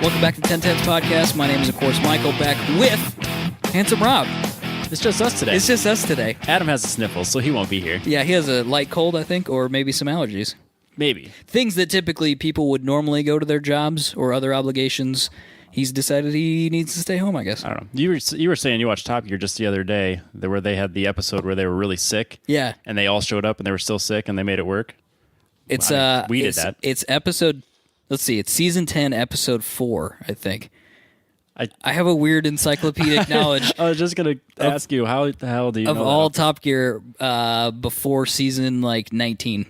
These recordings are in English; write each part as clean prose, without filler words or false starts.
Welcome back to 1010 Podcast. My name is, of course, Michael, back with Handsome Rob. It's just us today. It's just us today. Adam has a sniffle, so he won't be here. Yeah, he has a light cold, I think, or maybe some allergies. Maybe. Things that typically people would normally go to their jobs or other obligations. He's decided he needs to stay home, I guess. I don't know. You were saying you watched Top Gear just the other day, where they had the episode where they were really sick. Yeah. And they all showed up and they were still sick and they made it work. We did that. It's episode... Let's see. It's season 10, episode 4, I think. I have a weird encyclopedic knowledge. I was just going to ask you, how the hell do you know all that? Top Gear before season 19.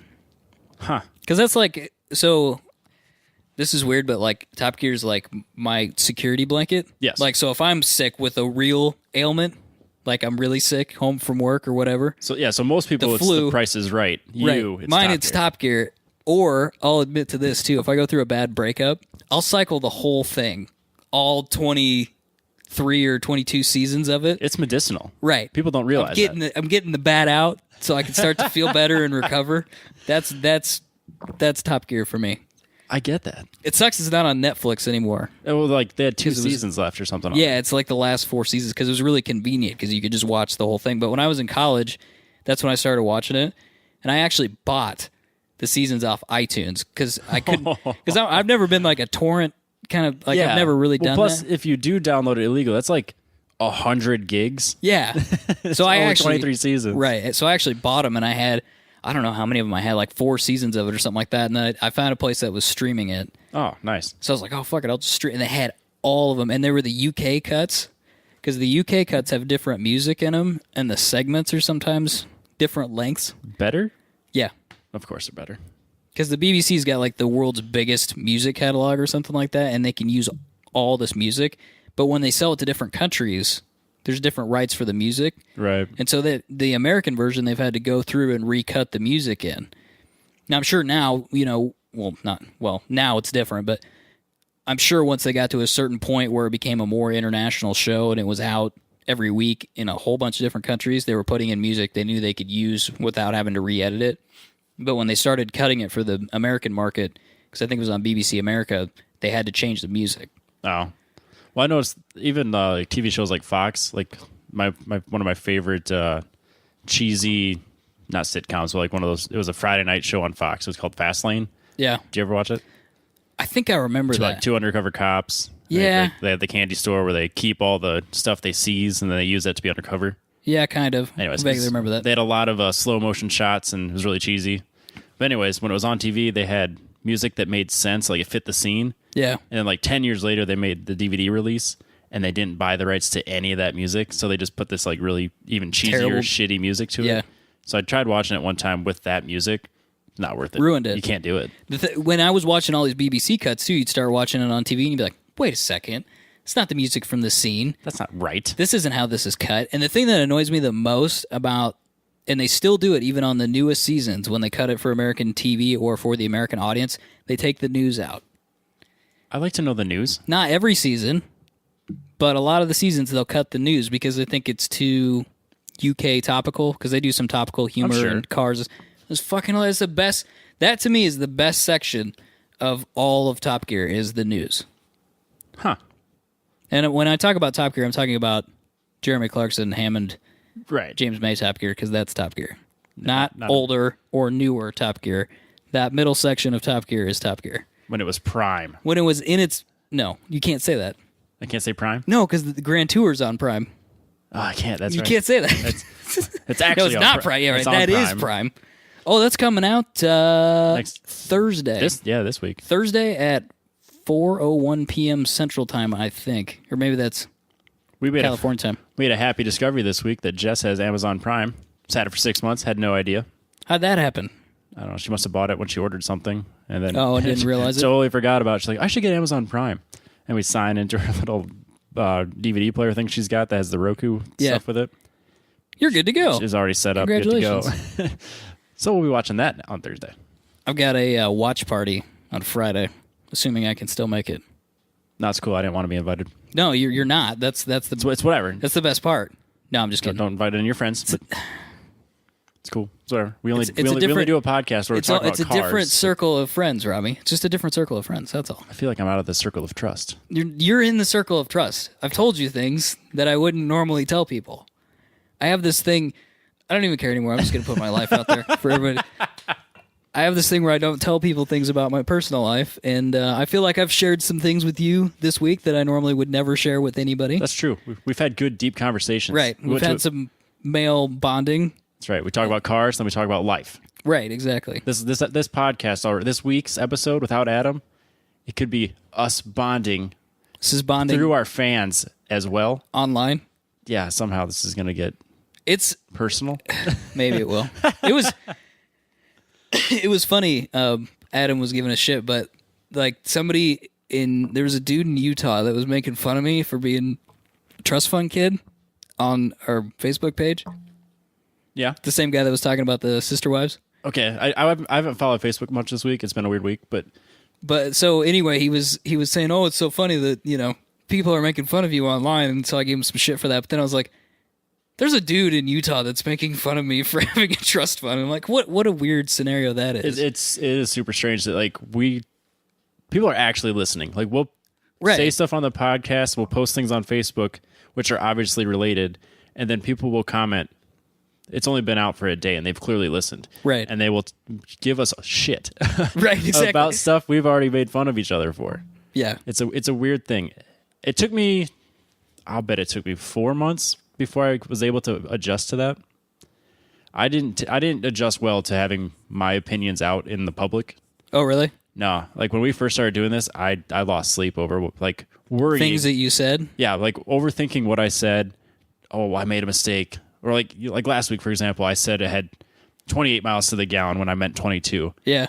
Huh. Because that's so this is weird, but Top Gear is my security blanket. Yes. So if I'm sick with a real ailment, I'm really sick, home from work or whatever. So most people, it's The Price is Right. It's Top Gear. Or I'll admit to this too, if I go through a bad breakup, I'll cycle the whole thing, all 23 or 22 seasons of it. It's medicinal. Right. People don't realize I'm getting the bad out so I can start to feel better and recover. That's Top Gear for me. I get that. It sucks it's not on Netflix anymore. Well, they had 2 seasons left or something. Yeah, it's the last 4 seasons because it was really convenient because you could just watch the whole thing. But when I was in college, that's when I started watching it. And I actually bought the seasons off iTunes because I couldn't, because I've never been a torrent kind of, I've never really done plus, that. if you do download it illegal, that's 100 gigs. Yeah. So I actually 23 seasons. Right. So I actually bought them and I had, I don't know how many of them I had, 4 seasons of it or something like that. And then I found a place that was streaming it. Oh, nice. So I was like, oh, fuck it, I'll just stream. And they had all of them. And they were the UK cuts because the UK cuts have different music in them and the segments are sometimes different lengths. Better? Yeah. Of course they're better. Because the BBC's got the world's biggest music catalog or something like that, and they can use all this music. But when they sell it to different countries, there's different rights for the music. Right. And so the American version, they've had to go through and recut the music in. Now, I'm sure now, now it's different, but I'm sure once they got to a certain point where it became a more international show and it was out every week in a whole bunch of different countries, they were putting in music they knew they could use without having to re-edit it. But when they started cutting it for the American market, because I think it was on BBC America, they had to change the music. Oh. Well, I noticed even TV shows like Fox, one of my favorite cheesy, not sitcoms, but one of those, it was a Friday night show on Fox. It was called Fastlane. Yeah. Did you ever watch it? I think I remember that. 2 undercover cops. Yeah. They have the candy store where they keep all the stuff they seize and then they use that to be undercover. Yeah, kind of. Anyways, I vaguely remember that. They had a lot of slow motion shots and it was really cheesy. But anyways, when it was on TV, they had music that made sense, it fit the scene. Yeah. And then 10 years later, they made the DVD release and they didn't buy the rights to any of that music. So they just put this really even cheesier, terrible, shitty music to it. So I tried watching it one time with that music. Not worth it. Ruined it. You can't do it. When I was watching all these BBC cuts too, you'd start watching it on TV and you'd be like, wait a second. It's not the music from the scene. That's not right. This isn't how this is cut. And the thing that annoys me the most about, and they still do it even on the newest seasons when they cut it for American TV or for the American audience, they take the news out. I like to know the news. Not every season, but a lot of the seasons they'll cut the news because they think it's too UK topical because they do some topical humor and cars. It's fucking hilarious. The best. That to me is the best section of all of Top Gear is the news. Huh. And when I talk about Top Gear, I'm talking about Jeremy Clarkson, Hammond, right? James May Top Gear, because that's Top Gear. Not older or newer Top Gear. That middle section of Top Gear is Top Gear. When it was prime. When it was in its... No, you can't say that. I can't say prime? No, because the Grand Tour's on Prime. Oh, I can't. That's you right. You can't say that. It's actually no, it's not Prime. Yeah, right. That is Prime. Oh, that's coming out next Thursday. This week. Thursday at 4:01 p.m. Central Time, I think. Or maybe that's California time. We had a happy discovery this week that Jess has Amazon Prime. Just had it for 6 months. Had no idea. How'd that happen? I don't know. She must have bought it when she ordered something. And then I didn't realize it? Totally forgot about it. She's like, I should get Amazon Prime. And we sign into her little DVD player thing she's got that has the Roku stuff with it. You're good to go. She's already set up. Congratulations. Good to go. So we'll be watching that on Thursday. I've got a watch party on Friday, assuming I can still make it. No, it's cool. I didn't want to be invited. No, you're not. It's whatever. That's the best part. No, I'm just kidding. Don't invite any of your friends. It's cool. It's whatever. We only It's a we only different- do a podcast where we're talking It's a about cars. different circle of friends, Robbie. It's just a different circle of friends. That's all. I feel like I'm out of the circle of trust. You're in the circle of trust. I've told you things that I wouldn't normally tell people. I have this thing. I don't even care anymore. I'm just going to put my life out there for everybody. I have this thing where I don't tell people things about my personal life, and I feel like I've shared some things with you this week that I normally would never share with anybody. That's true. We've had good, deep conversations. Right. We've had some male bonding. That's right. We talk about cars, then we talk about life. Right, exactly. This podcast, or this week's episode without Adam, it could be us bonding This is bonding through our fans as well. online. Yeah, somehow this is going to get It's personal. maybe it will. It was funny. Adam was giving a shit, but like there was a dude in Utah that was making fun of me for being a trust fund kid on our Facebook page. Yeah. The same guy that was talking about the sister wives. Okay. I haven't followed Facebook much this week. It's been a weird week, but So anyway, he was saying, "Oh, it's so funny that people are making fun of you online," and so I gave him some shit for that. But then I was like, "There's a dude in Utah that's making fun of me for having a trust fund." I'm like, "What a weird scenario that is." it is super strange that like people are actually listening. Like we'll Right. say stuff on the podcast, we'll post things on Facebook which are obviously related, and then people will comment. It's only been out for a day, and they've clearly listened. Right. And they will give us shit Right, exactly. about stuff we've already made fun of each other for. Yeah. It's a weird thing. I'll bet it took me 4 months before I was able to adjust to that. I didn't adjust well to having my opinions out in the public. Oh, really? No, like when we first started doing this, I lost sleep over like worrying. Things that you said? Yeah, like overthinking what I said. Oh, I made a mistake. Or like last week, for example, I said it had 28 miles to the gallon when I meant 22. Yeah.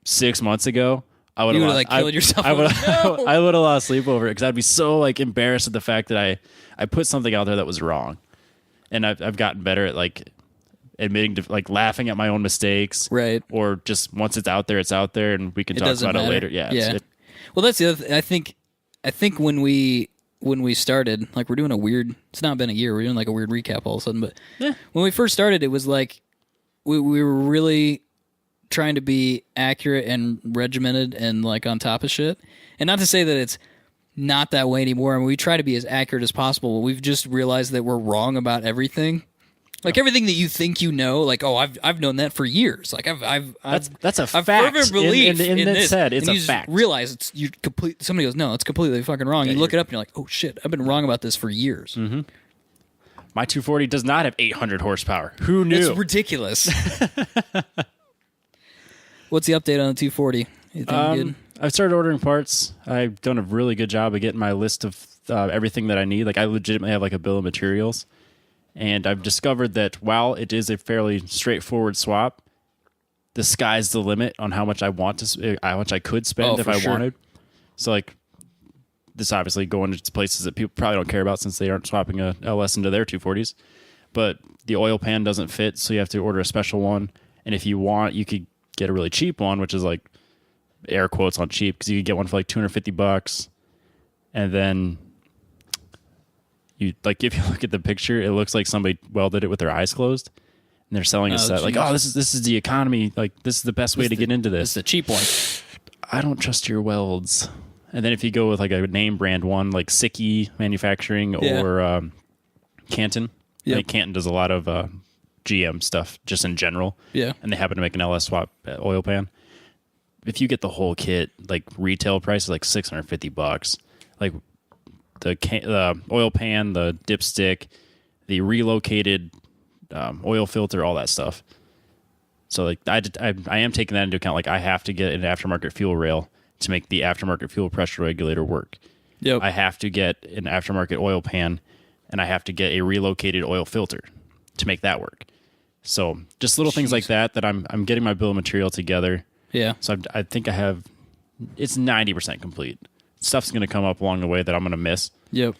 6 months ago, I would You have would have like killed yourself. I would No! I would have lost sleep over it because I'd be so like embarrassed at the fact that I put something out there that was wrong, and I've gotten better at like admitting to like laughing at my own mistakes, Right. Or just once it's out there, and we can talk doesn't about it matter. later. Yeah, Yeah. Well, that's the other thing. I think when we started, like we're doing it's not been a year, we're doing like a weird recap all of a sudden, but when we first started, it was like we were really trying to be accurate and regimented and like on top of shit. And not to say that it's not that way anymore. I mean, we try to be as accurate as possible, but we've just realized that we're wrong about everything. Like everything that you think like, oh, I've known that for years. Like that's a I've fact. fervent belief in this. said, it's and a you just fact. realize somebody goes, no, it's completely fucking wrong. You look it up and you're like, oh shit, I've been wrong about this for years. Mm-hmm. My 240 does not have 800 horsepower. Who knew? It's ridiculous. What's the update on the 240? You think good? I've started ordering parts. I've done a really good job of getting my list of everything that I need. Like I legitimately have like a bill of materials. And I've discovered that while it is a fairly straightforward swap, the sky's the limit on how much how much I could spend if I wanted. So like this obviously going to places that people probably don't care about since they aren't swapping a LS into their 240s. But the oil pan doesn't fit, so you have to order a special one. And if you want, you could get a really cheap one, which is like air quotes on cheap, because you could get one for like $250. And then if you look at the picture, it looks like somebody welded it with their eyes closed, and they're selling a set. Like, oh, this is the economy. Like, this is the best way to get into this. It's the cheap one. I don't trust your welds. And then if you go with like a name brand one, like Sickie Manufacturing or Canton, Yep. like Canton does a lot of GM stuff just in general. Yeah. And they happen to make an LS swap oil pan. If you get the whole kit, like retail price is like $650. Like the oil pan, the dipstick, the relocated oil filter, all that stuff. So like I am taking that into account. Like I have to get an aftermarket fuel rail to make the aftermarket fuel pressure regulator work. Yep. I have to get an aftermarket oil pan, and I have to get a relocated oil filter to make that work. So just little things like that I'm getting my bill of material together. Yeah. So I think it's 90% complete. Stuff's going to come up along the way that I'm going to miss. Yep.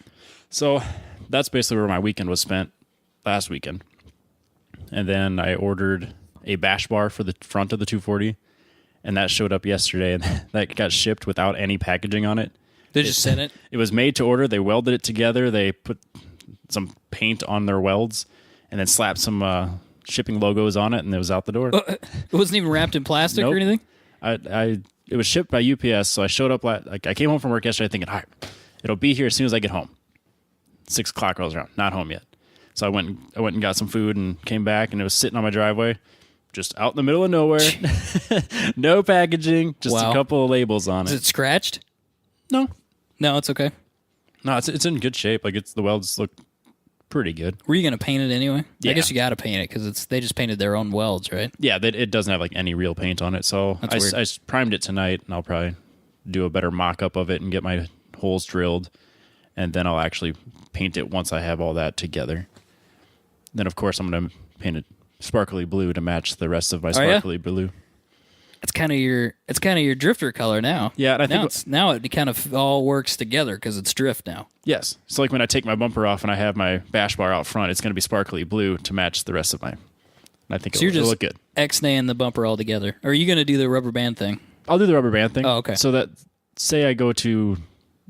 So that's basically where my weekend was spent last weekend. And then I ordered a bash bar for the front of the 240, and that showed up yesterday, and that got shipped without any packaging on it. They just sent it? It was made to order. They welded it together. They put some paint on their welds and then slapped some shipping logos on it, and it was out the door. It wasn't even wrapped in plastic Nope. or anything? It was shipped by UPS, so I showed up. I came home from work yesterday thinking, all right, it'll be here as soon as I get home. 6 o'clock rolls around, not home yet. So I went and got some food and came back, and it was sitting on my driveway, just out in the middle of nowhere. No packaging, just Wow. a couple of labels on Is it. it scratched? No, No, it's okay. it's in good shape. Like the welds look pretty good. Were you going to paint it anyway? I Yeah. guess you got to paint it because they just painted their own welds, right? Yeah, it doesn't have like any real paint on it. So That's weird. I primed it tonight, and I'll probably do a better mock-up of it and get my holes drilled, and then I'll actually paint it once I have all that together. Then, of course, I'm going to paint it sparkly blue to match the rest of my yeah? sparkly blue. It's kind of your drifter color now. Yeah, and I think now it kind of all works together because it's drift now. yes. So like when I take my bumper off and I have my bash bar out front, it's going to be sparkly blue to match the rest of my. And I think it'll look good. X-naying the bumper all together. Or are you going to do the rubber band thing? I'll do the rubber band thing. Oh, okay. So that say I go to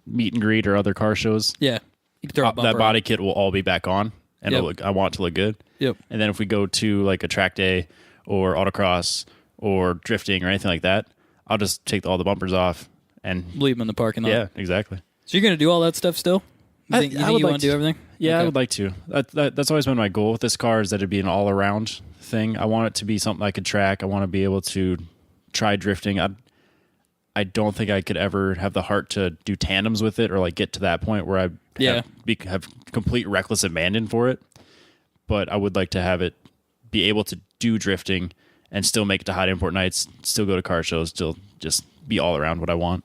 meet and greet or other car shows, Yeah. You can throw a bumper that body kit will all be back on, and Yep. I want it to look good. Yep. And then if we go to like a track day or autocross or drifting or anything like that, I'll just take all the bumpers off and Leave them in the parking lot. yeah, exactly. So you're going to do all that stuff still? You I think, would you like want to do everything? Yeah, I Okay. would like to. That's always been my goal with this car, is that it'd be an all-around thing. I want it to be something I could track. I want to be able to try drifting. I don't think I could ever have the heart to do tandems with it or like get to that point where I have complete reckless abandon for it. But I would like to have it be able to do drifting and still make it to hot import nights, still go to car shows, still just be all around what I want.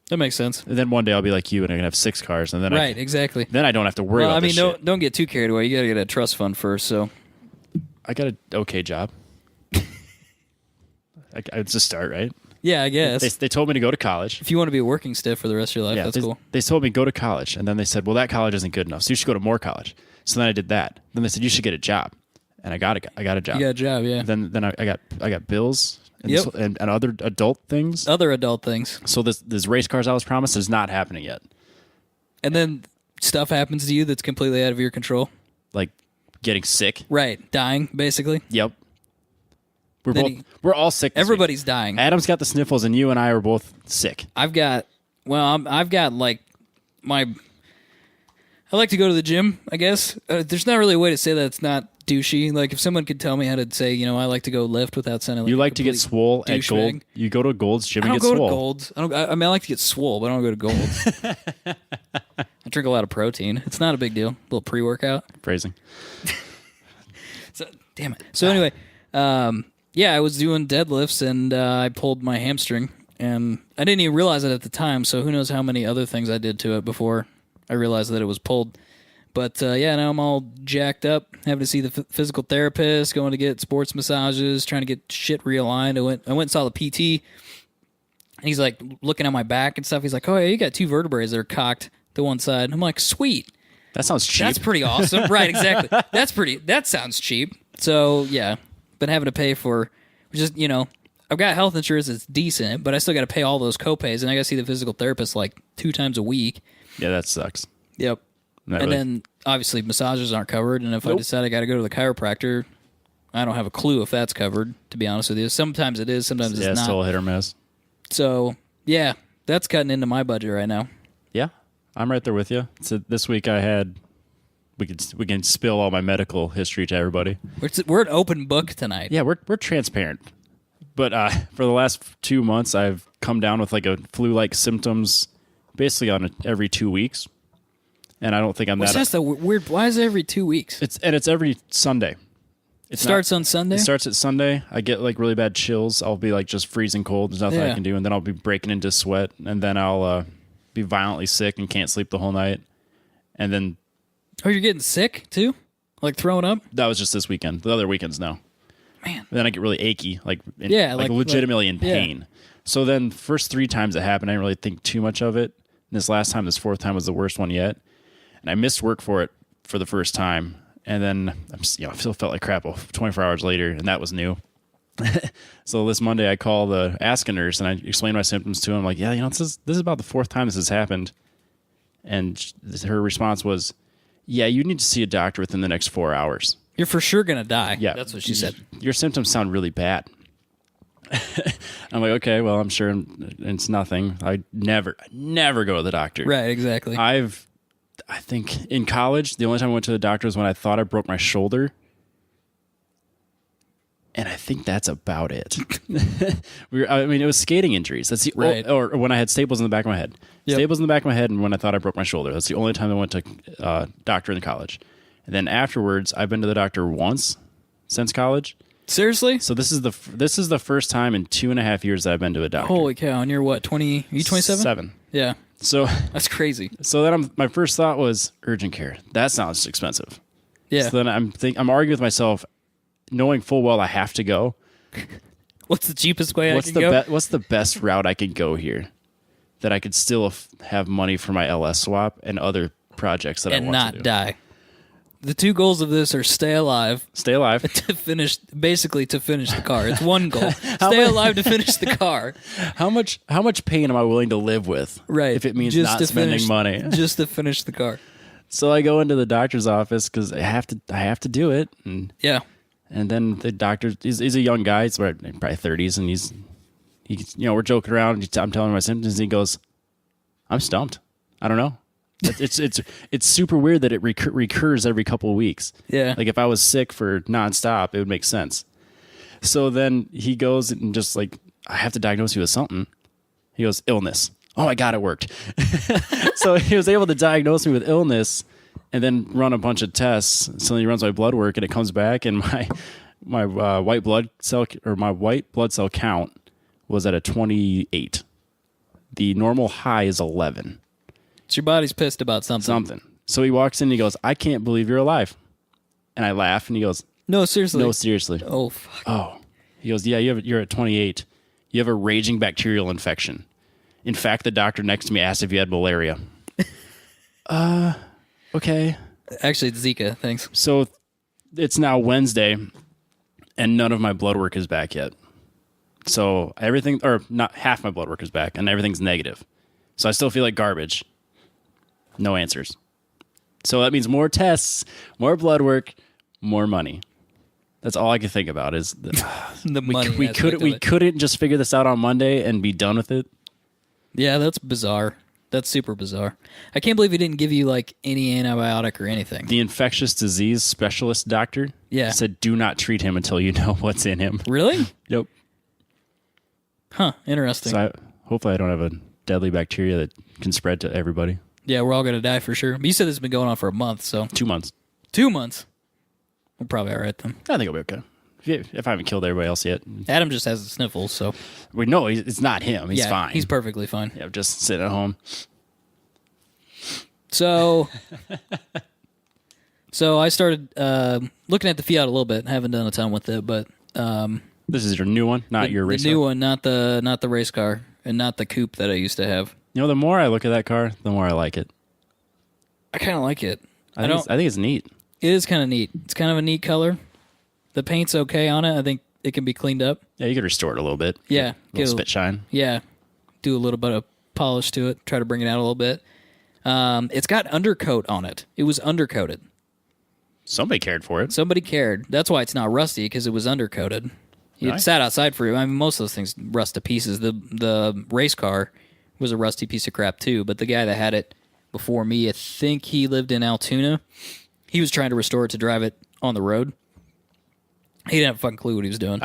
That makes sense. And then one day I'll be like you and I can have 6 cars, and then Right, exactly. then I don't have to worry Well, about I mean, this shit. don't get too carried away. You got to get a trust fund first, so. I got an okay job. It's a start, right? Yeah, I guess. They told me to go to college. If you want to be a working stiff for the rest of your life, that's cool. They told me go to college, and then they said, well, that college isn't good enough, so you should go to more college. So then I did that. Then they said you should get a job, and I got a job. You got a job, yeah. Then I got bills and, Yep. and other adult things. Other adult things. So this race cars I was promised is not happening yet. And then stuff happens to you that's completely out of your control. Like getting sick. Right. Dying, basically. Yep. Then We're all sick. This week. Everybody's dying. Adam's got the sniffles, and you and I are both sick. I've got like I like to go to the gym, I guess. There's not really a way to say that it's not douchey. Like if someone could tell me how to say, I like to go lift without sounding like You a like to get complete swole at douchebag. Gold. You go to Gold's gym I and don't get go swole. to Gold's. I like to get swole, but I don't go to Gold's. I drink a lot of protein. It's not a big deal. A little pre-workout. Phrasing. So, damn it. So anyway, yeah, I was doing deadlifts and I pulled my hamstring, and I didn't even realize it at the time. So who knows how many other things I did to it before I realized that it was pulled. But yeah, now I'm all jacked up, having to see the physical therapist, going to get sports massages, trying to get shit realigned. I went and saw the PT, and he's like looking at my back and stuff. He's like, "Oh yeah, you got 2 vertebrae that are cocked to one side." And I'm like, "Sweet, That sounds cheap. that's pretty awesome." Right, exactly. That sounds cheap. So yeah, been having to pay for just I've got health insurance that's decent, but I still got to pay all those copays, and I got to see the physical therapist like 2 times a week. Yeah, that sucks. Yep. And then obviously massages aren't covered, and if I decide I got to go to the chiropractor, I don't have a clue if that's covered, to be honest with you. Sometimes it is, sometimes it's it's not. still a hit or miss. So yeah, that's cutting into my budget right now. Yeah, I'm right there with you. So this week I had we can spill all my medical history to everybody. We're an open book tonight. Yeah, we're transparent. But for the last 2 months, I've come down with like a flu-like symptoms, basically on every 2 weeks. And I don't think I'm That's the weird. Why is it every 2 weeks? It's every Sunday. It starts on Sunday? It starts at Sunday. I get like really bad chills. I'll be like just freezing cold. There's nothing I Yeah. can do. And then I'll be breaking into sweat. And then I'll be violently sick and can't sleep the whole night. And then Oh, you're getting sick too? Like throwing up? that was just this weekend. The other weekends, no. Man. And then I get really achy, like like legitimately in yeah. pain. So then first 3 times it happened, I didn't really think too much of it. And this 4th time was the worst one yet. And I missed work for it for the first time. And then I still felt like crap 24 hours later, and that was new. So this Monday I call the Ask a Nurse, and I explain my symptoms to him. I'm like, yeah, this is about the 4th time this has happened. And her response was, yeah, you need to see a doctor within the next 4 hours. You're for sure going to die. Yeah. That's what she said. Your symptoms sound really bad. I'm like, okay, well, I'm sure it's nothing. I never go to the doctor. Right, exactly. I think in college, the only time I went to the doctor was when I thought I broke my shoulder. And I think that's about it. It was skating injuries. That's the right. Or when I had staples in the back of my head. Yep. Staples in the back of my head, and when I thought I broke my shoulder. That's the only time I went to doctor in college. And then afterwards, I've been to the doctor once since college. Seriously? So this is the first time in 2.5 years that I've been to a doctor. Holy cow! And you're what? 20? Are you 27? 7. Yeah. So that's crazy. So then my first thought was urgent care. That sounds expensive. Yeah. So then I'm arguing with myself, knowing full well I have to go. What's the cheapest way I can go? What's the best route I could go here that I could still have money for my LS swap and other projects that I want to do? And not die. The two goals of this are stay alive. Stay alive. To finish the car. It's one goal. Stay alive to finish the car. How much pain am I willing to live with? Right. If it means not spending money. Just to finish the car. So I go into the doctor's office because I have to do it. And yeah. And then the doctor, he's a young guy, he's probably 30s, and he's we're joking around. I'm telling him my symptoms, and he goes, "I'm stumped. I don't know." It's super weird that it recurs every couple of weeks. Yeah. Like if I was sick for nonstop, it would make sense. So then he goes and just like, I have to diagnose you with something. He goes, illness. Oh my God, it worked. So he was able to diagnose me with illness and then run a bunch of tests. So then he runs my blood work and it comes back and my white blood cell count was at a 28. The normal high is 11. So your body's pissed about something. So he walks in and he goes, I can't believe you're alive. And I laugh and he goes, No, seriously. No, seriously. Oh, fuck. Oh. He goes, yeah, you're at 28. You have a raging bacterial infection. In fact, the doctor next to me asked if you had malaria. Okay. Actually, it's Zika. Thanks. So it's now Wednesday and none of my blood work is back yet. So everything, or not half my blood work is back and everything's negative. So I still feel like garbage. No answers. So that means more tests, more blood work, more money. That's all I can think about is the money. We couldn't just figure this out on Monday and be done with it. Yeah, that's bizarre. That's super bizarre. I can't believe he didn't give you like any antibiotic or anything. The infectious disease specialist doctor said do not treat him until you know what's in him. Really? Nope. Huh, interesting. So hopefully I don't have a deadly bacteria that can spread to everybody. Yeah, we're all going to die for sure. But you said this has been going on for a month, so... 2 months. 2 months? We're probably all right then. I think I'll be okay. If I haven't killed everybody else yet. Adam just has the sniffles, so... We know it's not him. He's fine. He's perfectly fine. Yeah, just sitting at home. So I started looking at the Fiat a little bit. I haven't done a ton with it, but... This is your new one, not your race car? The new one, not the race car, and not the coupe that I used to have. You know, the more I look at that car, the more I like it. I kind of like it. I think it's neat. It is kind of neat. It's kind of a neat color. The paint's okay on it. I think it can be cleaned up. Yeah, you could restore it a little bit. Yeah. Get a little spit shine. Yeah. Do a little bit of polish to it. Try to bring it out a little bit. It's got undercoat on it. It was undercoated. Somebody cared for it. Somebody cared. That's why it's not rusty, because it was undercoated. It sat outside for you. I mean, most of those things rust to pieces. The race car was a rusty piece of crap too, but the guy that had it before me, I think he lived in Altoona. He was trying to restore it to drive it on the road. He didn't have a fucking clue what he was doing.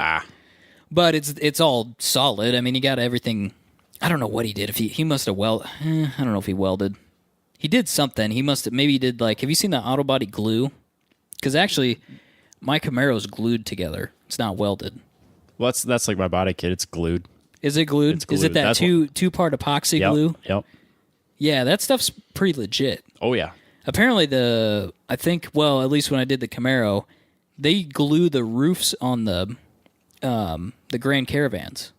But it's all solid. I mean, he got everything. I don't know what he did. If he must have I don't know if he welded. He did something. Maybe he did have you seen the auto body glue? Because actually, my Camaro's glued together. It's not welded. Well, that's like my body kit. It's glued. Is it glued? It's glued. Is it that two-part epoxy glue? Yep. Yeah, that stuff's pretty legit. Oh, yeah. Apparently at least when I did the Camaro, they glue the roofs on the Grand Caravans.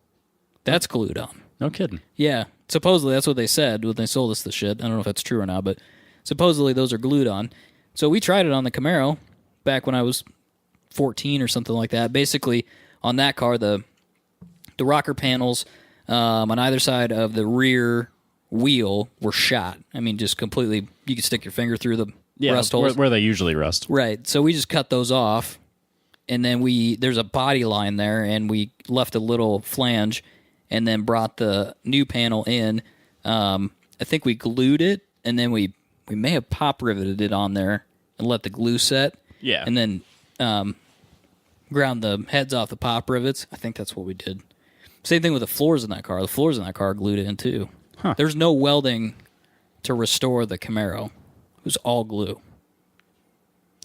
That's glued on. No kidding. Yeah. Supposedly, that's what they said when they sold us the shit. I don't know if that's true or not, but supposedly those are glued on. So we tried it on the Camaro back when I was 14 or something like that. Basically, on that car, the rocker panels on either side of the rear wheel were shot. I mean, just completely, you could stick your finger through rust holes. Where they usually rust. Right. So we just cut those off, and then there's a body line there, and we left a little flange, and then brought the new panel in. I think we glued it, and then we may have pop riveted it on there and let the glue set. Yeah. And then ground the heads off the pop rivets. I think that's what we did. Same thing with the floors in that car. The floors in that car glued in too. Huh. There's no welding to restore the Camaro. It was all glue.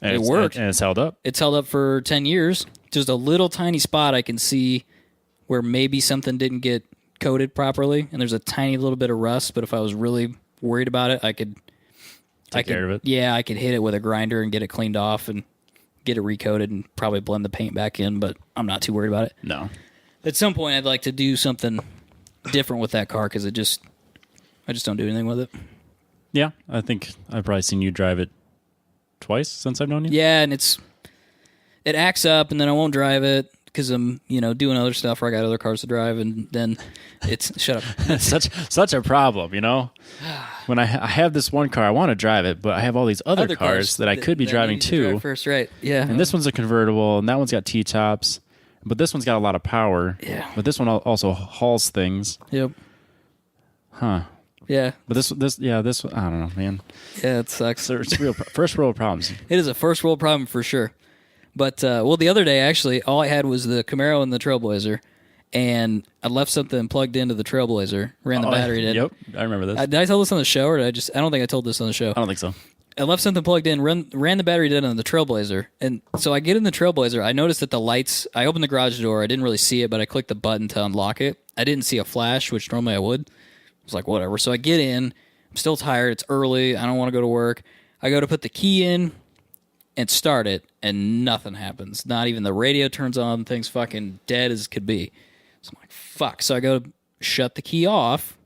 And it worked. And it's held up. It's held up for 10 years. Just a little tiny spot I can see where maybe something didn't get coated properly, and there's a tiny little bit of rust, but if I was really worried about it, I could take care of it. Yeah, I could hit it with a grinder and get it cleaned off and get it recoated and probably blend the paint back in, but I'm not too worried about it. No. At some point, I'd like to do something different with that car because I just don't do anything with it. Yeah, I think I've probably seen you drive it twice since I've known you. Yeah, and it acts up, and then I won't drive it because I'm doing other stuff, or I got other cars to drive, and then it's shut up. such a problem, When I have this one car, I want to drive it, but I have all these other cars that I could be driving too. Drive first, right? Yeah. And this one's a convertible, and that one's got T-tops, but this one's got a lot of power. Yeah. But this one also hauls things. Yep. Huh. Yeah. But this one, I don't know, man. Yeah, it sucks. So it's real first world problems. It is a first world problem for sure. But the other day actually, all I had was the Camaro and the Trailblazer, and I left something plugged into the Trailblazer. Ran the battery in. Yep, I remember this. Did I tell this on the show, or I don't think I told this on the show. I don't think so. I left something plugged in, ran the battery dead on the Trailblazer, and so I get in the Trailblazer. I noticed that the lights. I opened the garage door. I didn't really see it, but I clicked the button to unlock it. I didn't see a flash, which normally I would. I was like, whatever. So I get in. I'm still tired. It's early. I don't want to go to work. I go to put the key in and start it, and nothing happens. Not even the radio turns on. Things fucking dead as could be. So I'm like, fuck. So I go to shut the key off.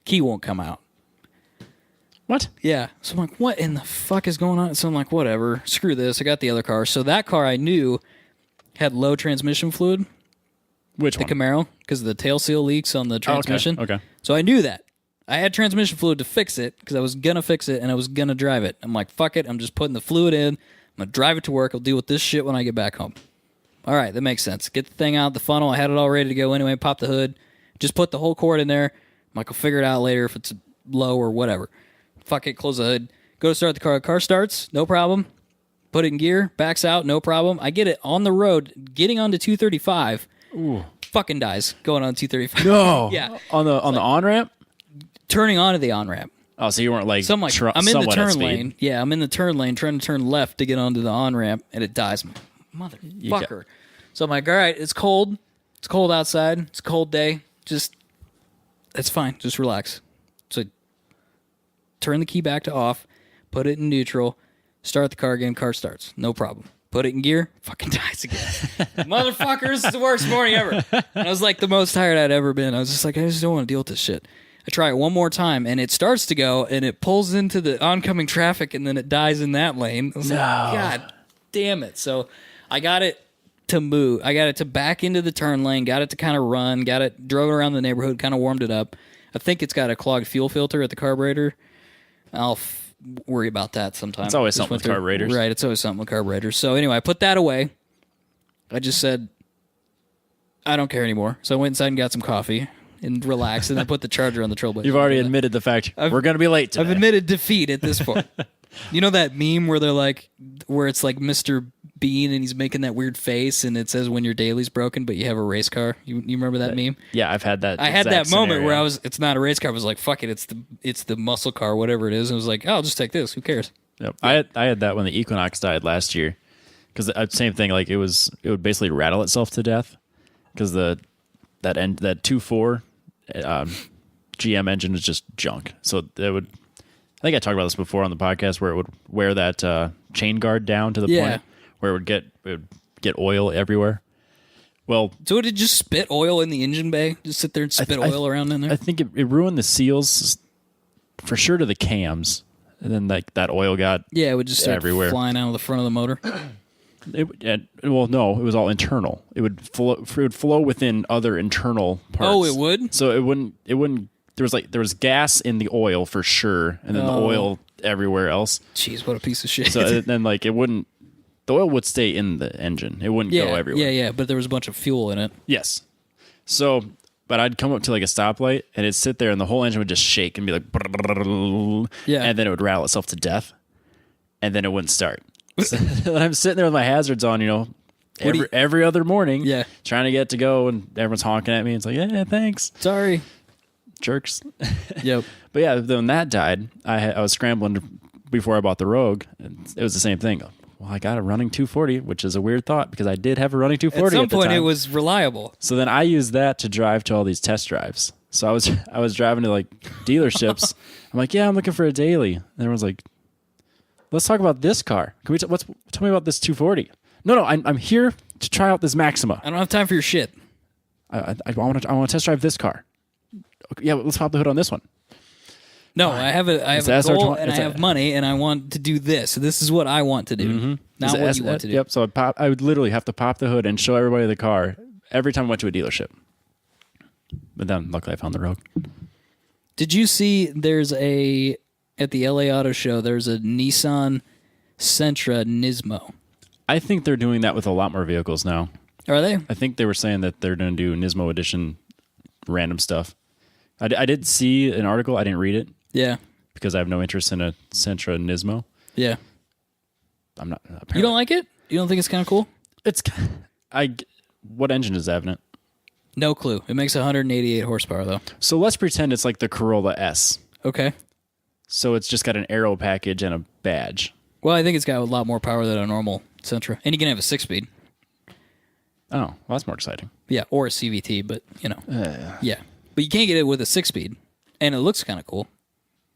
Key won't come out. What? Yeah. So I'm like, what in the fuck is going on? So I'm like, whatever. Screw this. I got the other car. So that car I knew had low transmission fluid. Which the one? Camaro, because the tail seal leaks on the transmission. Oh, okay. So I knew that. I had transmission fluid to fix it because I was going to fix it and I was going to drive it. I'm like, fuck it. I'm just putting the fluid in. I'm going to drive it to work. I'll deal with this shit when I get back home. All right, that makes sense. Get the thing out, the funnel. I had it all ready to go anyway. Pop the hood. Just put the whole cord in there. I'm like, I'll figure it out later if it's low or whatever. Fuck it, close the hood. Go to start the car. Car starts, no problem. Put it in gear, backs out, no problem. I get it on the road, getting onto 235. Ooh. Fucking dies going on 235. No. Yeah. On the on-ramp? Turning onto the on-ramp. Oh, so you weren't like, So I'm like, I'm in the turn lane. Yeah, I'm in the turn lane trying to turn left to get onto the on-ramp, and it dies. Motherfucker. So I'm like, all right, it's cold. It's cold outside. It's a cold day. It's fine. Just relax. So turn the key back to off, put it in neutral, start the car again, car starts. No problem. Put it in gear, fucking dies again. Motherfucker, this is the worst morning ever. And I was like the most tired I'd ever been. I was just like, I just don't want to deal with this shit. I try it one more time, and it starts to go, and it pulls into the oncoming traffic, and then it dies in that lane. I was like, God damn it. So I got it to move. I got it to back into the turn lane, got it to kind of run, drove it around the neighborhood, kind of warmed it up. I think it's got a clogged fuel filter at the carburetor. I'll worry about that sometime. It's always something with carburetors. Right, it's always something with carburetors. So anyway, I put that away. I just said, I don't care anymore. So I went inside and got some coffee and relaxed, and I put the charger on the Trailblazer. You've already admitted the fact we're going to be late today. I've admitted defeat at this point. You know that meme where where it's like Mr. Bean and he's making that weird face and it says when your daily's broken but you have a race car? You remember that meme? Yeah, I've had that. I had that moment where it's not a race car. I was like, fuck it, it's the muscle car, whatever it is. And I was like, oh, I'll just take this. Who cares? Yep. I had that when the Equinox died last year. Because same thing, like it would basically rattle itself to death because that 2.4 GM engine is just junk. So it would. I think I talked about this before on the podcast where it would wear that chain guard down to the point where it would get oil everywhere. Well, so did it just spit oil in the engine bay? Just sit there and spit oil around in there? I think it ruined the seals for sure to the cams, and then that oil got it would just start everywhere, flying out of the front of the motor. No, it was all internal. It would flow within other internal parts. Oh, it would? So it wouldn't. There was gas in the oil for sure, and then the oil everywhere else. Jeez, what a piece of shit. So then, like, it wouldn't. The oil would stay in the engine. It wouldn't go everywhere. Yeah. But there was a bunch of fuel in it. Yes. So, but I'd come up to like a stoplight and it'd sit there, and the whole engine would just shake and be like, Yeah. and then it would rattle itself to death, and then it wouldn't start. So I'm sitting there with my hazards on, every other morning, trying to get to go, and everyone's honking at me. It's like, yeah, thanks. Sorry. Jerks. Yep. But yeah, when that died, I was scrambling before I bought the Rogue. And it was the same thing. Well, I got a running 240, which is a weird thought because I did have a running 240 at some point. It Was reliable. So then I used that to drive to all these test drives. So I was driving to like dealerships. I'm like, yeah, I'm looking for a daily. And everyone's like, let's talk about this car. Can we tell me about this 240? No, I'm here to try out this Maxima. I don't have time for your shit. I want to test drive this car. Okay, yeah, let's pop the hood on this one. No, I have a goal and I have money and I want to do this. So this is what I want to do, not what you want to do. Yep. So I would literally have to pop the hood and show everybody the car every time I went to a dealership. But then, luckily, I found the Rogue. Did you see? At the LA Auto Show, there's a Nissan Sentra Nismo. I think they're doing that with a lot more vehicles now. Are they? I think they were saying that they're going to do Nismo edition random stuff. I did see an article. I didn't read it. Yeah. Because I have no interest in a Sentra Nismo. Yeah. I'm not. You don't like it? You don't think it's kind of cool? What engine does that have in it? No clue. It makes 188 horsepower, though. So let's pretend it's like the Corolla S. Okay. So it's just got an aero package and a badge. Well, I think it's got a lot more power than a normal Sentra. And you can have a 6-speed. Oh, well, that's more exciting. Yeah, or a CVT, but, yeah. But you can't get it with a 6-speed. And it looks kind of cool.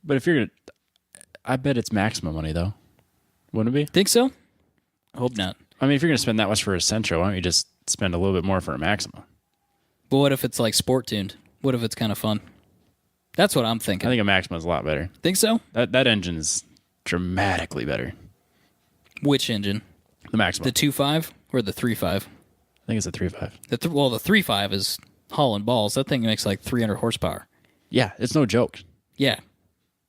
But if you're going to... I bet it's Maxima money, though. Wouldn't it be? Think so? I hope not. I mean, if you're going to spend that much for a Sentra, why don't you just spend a little bit more for a Maxima? But what if it's like sport tuned? What if it's kind of fun? That's what I'm thinking. I think a Maxima is a lot better. Think so? That engine is dramatically better. Which engine? The Maxima. The 2.5 or the 3.5? I think it's a 3.5. The 3.5 is hauling balls. That thing makes like 300 horsepower. Yeah, it's no joke. Yeah.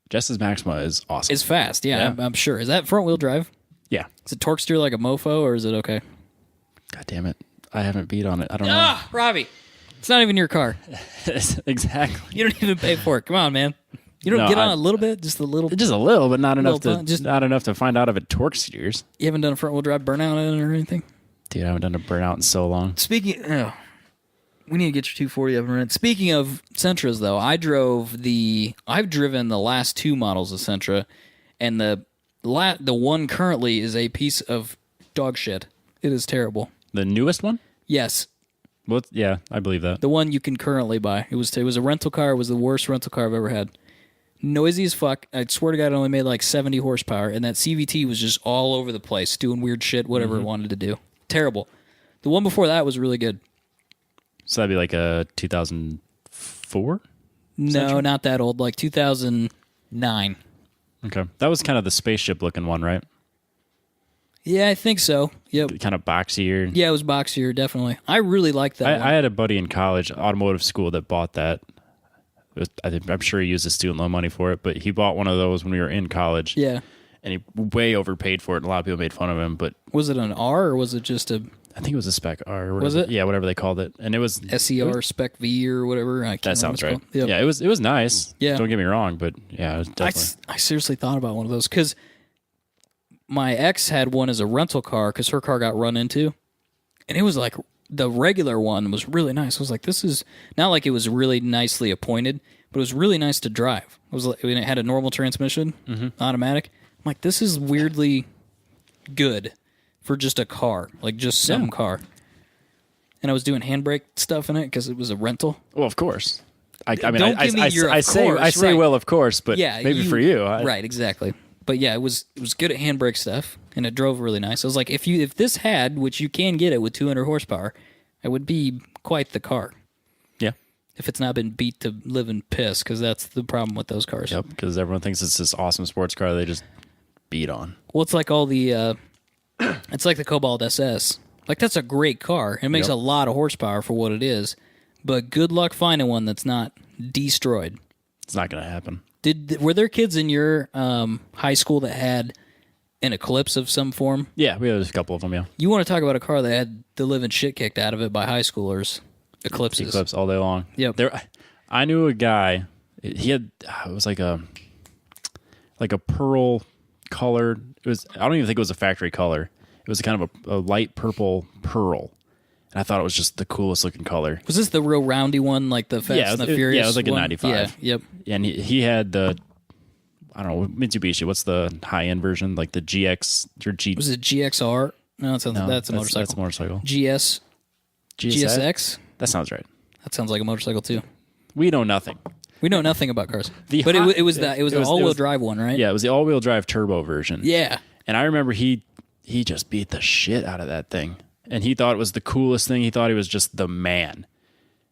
Jess's Maxima is awesome. It's fast, yeah. I'm sure. Is that front wheel drive? Yeah. Is it torque steer like a mofo, or is it okay? God damn it. I haven't beat on it. I don't know. Robbie. It's not even your car. Exactly. You don't even pay for it. Come on, man. You don't get on a little bit? Just a little? Just a little, but not enough not enough to find out if it torque steers. You haven't done a front wheel drive burnout on it or anything? Dude, I haven't done a burnout in so long. We need to get your 240 up and running. Speaking of Sentras, though, I've driven the last two models of Sentra, and the one currently is a piece of dog shit. It is terrible. The newest one? Yes. Well, yeah, I believe that. The one you can currently buy. It was a rental car. It was the worst rental car I've ever had. Noisy as fuck. I swear to God, it only made like 70 horsepower, and that CVT was just all over the place, doing weird shit, whatever it wanted to do. Terrible. The one before that was really good. So that'd be like a 2004? No, not that old. Like 2009. Okay. That was kind of the spaceship looking one, right? Yeah, I think so. Yep. Kind of boxier. Yeah, it was boxier, definitely. I really liked that one. I had a buddy in college, automotive school, that bought that. I'm sure he used his student loan money for it, but he bought one of those when we were in college. Yeah. And he way overpaid for it, and a lot of people made fun of him. But was it an R, or was it just a... I think it was a Spec R. Or whatever. Was it? Yeah, whatever they called it. And it was... SER Spec V or whatever. That sounds right. Yep. Yeah, it was nice. Yeah. Don't get me wrong, but yeah, it was definitely... I seriously thought about one of those, because my ex had one as a rental car, because her car got run into, and it was like... The regular one was really nice. I was like, this is... Not like it was really nicely appointed, but it was really nice to drive. It had a normal transmission, automatic. I'm like, this is weirdly good for just a car, like just some car. And I was doing handbrake stuff in it because it was a rental. Well, of course. I say, well, of course, but maybe for you. Right, exactly. But yeah, it was good at handbrake stuff, and it drove really nice. I was like, if this had, which you can get it with 200 horsepower, it would be quite the car. Yeah. If it's not been beat to living piss, because that's the problem with those cars. Yep, because everyone thinks it's this awesome sports car they just beat on. Well, it's like all the, it's like the Cobalt SS. Like, that's a great car. It makes a lot of horsepower for what it is, but good luck finding one that's not destroyed. It's not going to happen. Were there kids in your high school that had an Eclipse of some form? Yeah, we had a couple of them. Yeah, You want to talk about a car that had the living shit kicked out of it by high schoolers? Eclipses. Eclipse all day long. Yep. I knew a guy. He had it was like a pearl color. It was I don't even think it was a factory color. It was kind of a light purple pearl. And I thought it was just the coolest looking color. Was this the real roundy one, like the Fast and the Furious? Yeah, it was like one? a 95. Yeah, yep. And he had the, I don't know, Mitsubishi. What's the high end version? Like the GX or G? Was it GXR? No, that's a motorcycle. That's a motorcycle. GSX? That sounds right. That sounds like a motorcycle too. We know nothing. We know nothing about cars. It was the all-wheel drive one, right? Yeah, it was the all-wheel drive turbo version. Yeah. And I remember he just beat the shit out of that thing. And he thought it was the coolest thing. He thought he was just the man.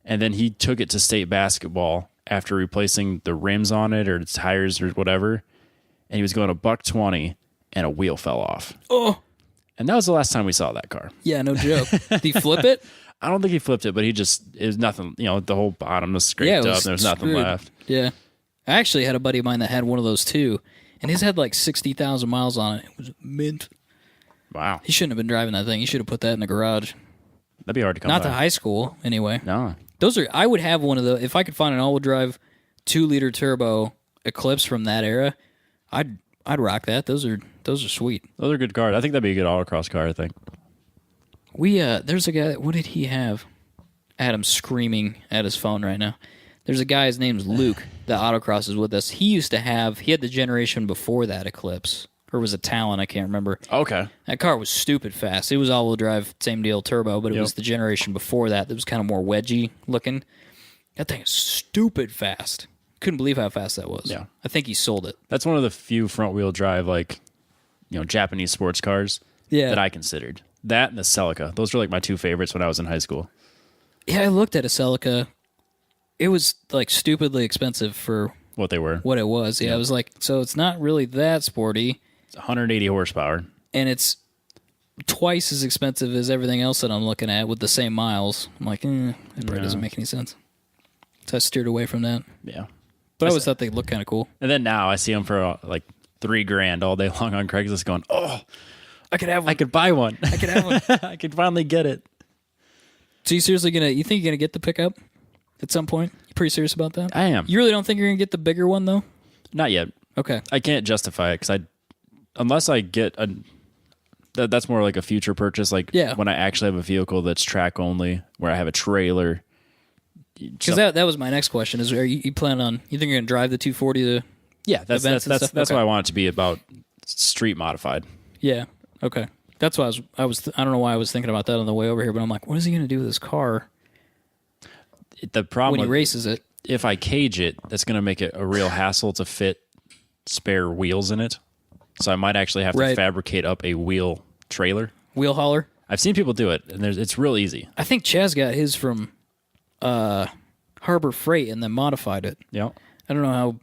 And then he took it to state basketball after replacing the rims on it or the tires or whatever. And he was going $120 and a wheel fell off. Oh. And that was the last time we saw that car. Yeah, no joke. Did he flip it? I don't think he flipped it, but it was nothing, the whole bottom was scraped up and there was nothing left. Yeah. I actually had a buddy of mine that had one of those too. And his had like 60,000 miles on it. It was mint. Wow. He shouldn't have been driving that thing. He should have put that in the garage. That'd be hard to come Not by. to high school, anyway. No. I would have one of those. If I could find an all-wheel drive 2-liter turbo Eclipse from that era, I'd rock that. Those are sweet. Those are good cars. I think that'd be a good autocross car, I think. There's a guy, what did he have? Adam's screaming at his phone right now. There's a guy, his name's Luke, that autocrosses with us. He had the generation before that Eclipse. Or was it Talon? I can't remember. Okay. That car was stupid fast. It was all-wheel drive, same deal, turbo, but it was the generation before that was kind of more wedgy looking. That thing is stupid fast. Couldn't believe how fast that was. Yeah. I think he sold it. That's one of the few front-wheel drive, Japanese sports cars that I considered. That and the Celica. Those were like my two favorites when I was in high school. Yeah, I looked at a Celica. It was like stupidly expensive for what they were. What it was. Yeah, I was like, so it's not really that sporty. It's 180 horsepower. And it's twice as expensive as everything else that I'm looking at with the same miles. I'm like, that probably doesn't make any sense. So I steered away from that. Yeah. But I always thought they looked kind of cool. And then now I see them for like $3,000 all day long on Craigslist going, oh, I could have one. I could buy one. I could have one. I could finally get it. So you seriously you think you're going to get the pickup at some point? You pretty serious about that? I am. You really don't think you're going to get the bigger one, though? Not yet. Okay. I can't justify it because unless I get that's more like a future purchase. Like when I actually have a vehicle that's track only, where I have a trailer. Because that was my next question: is you plan on? You think you're going to drive the 240 to? Yeah, that's why I want it to be about street modified. Yeah. Okay. That's why I don't know why I was thinking about that on the way over here, but I'm like, what is he going to do with this car? The problem when he races it, if I cage it, that's going to make it a real hassle to fit spare wheels in it. So I might actually have to fabricate up a wheel trailer. Wheel hauler? I've seen people do it, and it's real easy. I think Chaz got his from Harbor Freight and then modified it. Yeah. I don't know how...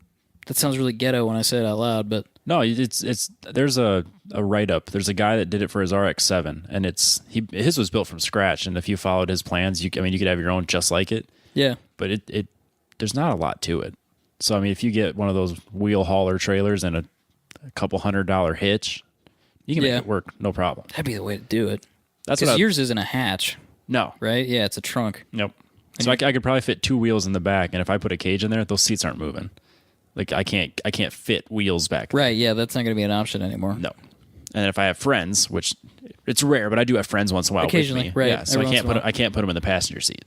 That sounds really ghetto when I say it out loud, but... No, there's a write-up. There's a guy that did it for his RX-7, and his was built from scratch, and if you followed his plans, you could have your own just like it. Yeah. But there's not a lot to it. So, if you get one of those wheel hauler trailers and a couple $100 hitch, you can make it work, no problem. That'd be the way to do it. That's because yours isn't a hatch. No. Right? Yeah, it's a trunk. Nope. So I could probably fit 2 wheels in the back, and if I put a cage in there, those seats aren't moving. Like I can't fit wheels back there. Right, yeah, that's not going to be an option anymore. No. And if I have friends, which it's rare, but I do have friends once in a while occasionally, with me. right? Yeah, so I can't put them in the passenger seat.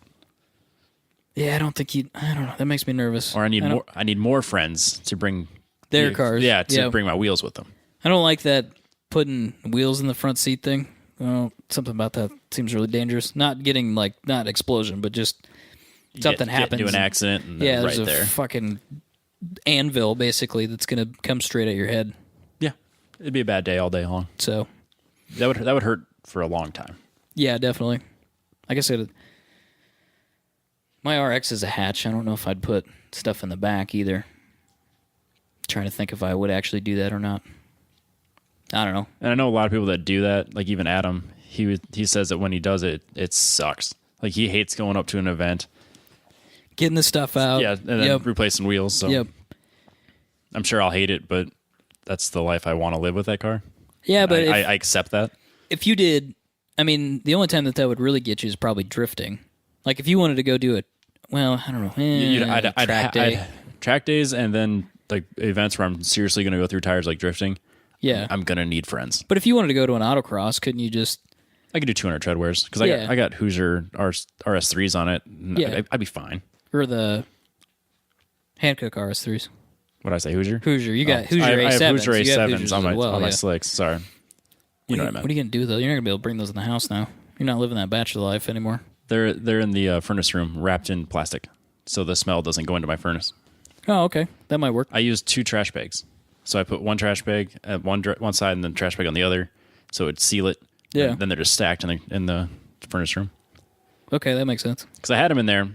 Yeah, I don't know. That makes me nervous. Or I need more friends to bring their cars. Yeah, to bring my wheels with them. I don't like that putting wheels in the front seat thing. Well, something about that seems really dangerous. Not getting not explosion, but just something happens. Get into an accident and there's right a there. Fucking anvil basically that's going to come straight at your head. Yeah. It'd be a bad day all day long. So that would hurt for a long time. Yeah, definitely. Like I said, my RX is a hatch. I don't know if I'd put stuff in the back either. Trying to think if I would actually do that or not. I don't know. And I know a lot of people that do that, like even Adam, he says that when he does it, it sucks. Like he hates going up to an event. Getting the stuff out. Yeah, and then replacing wheels. So. Yep. I'm sure I'll hate it, but that's the life I want to live with that car. Yeah, but I accept that. If you did, I mean, the only time that would really get you is probably drifting. Like if you wanted to go do it, well, I don't know. Track days and then like events where I'm seriously going to go through tires like drifting. Yeah. I'm going to need friends. But if you wanted to go to an autocross, couldn't you just... I could do 200 treadwears because I got Hoosier RS3s on it. Yeah. I'd be fine. Or the Hankook RS3s. What did I say, Hoosier? Hoosier. You got Hoosier A7s. I have Hoosier A7s Hoosiers on as my slicks. Sorry. You know what I meant. What are you going to do, though? You're not going to be able to bring those in the house now. You're not living that bachelor life anymore. They're in the furnace room wrapped in plastic so the smell doesn't go into my furnace. Oh, okay. That might work. I use 2 trash bags. So I put one trash bag at one side and then trash bag on the other so it would seal it. Yeah. And then they're just stacked in the furnace room. Okay, that makes sense. Because I had them in there,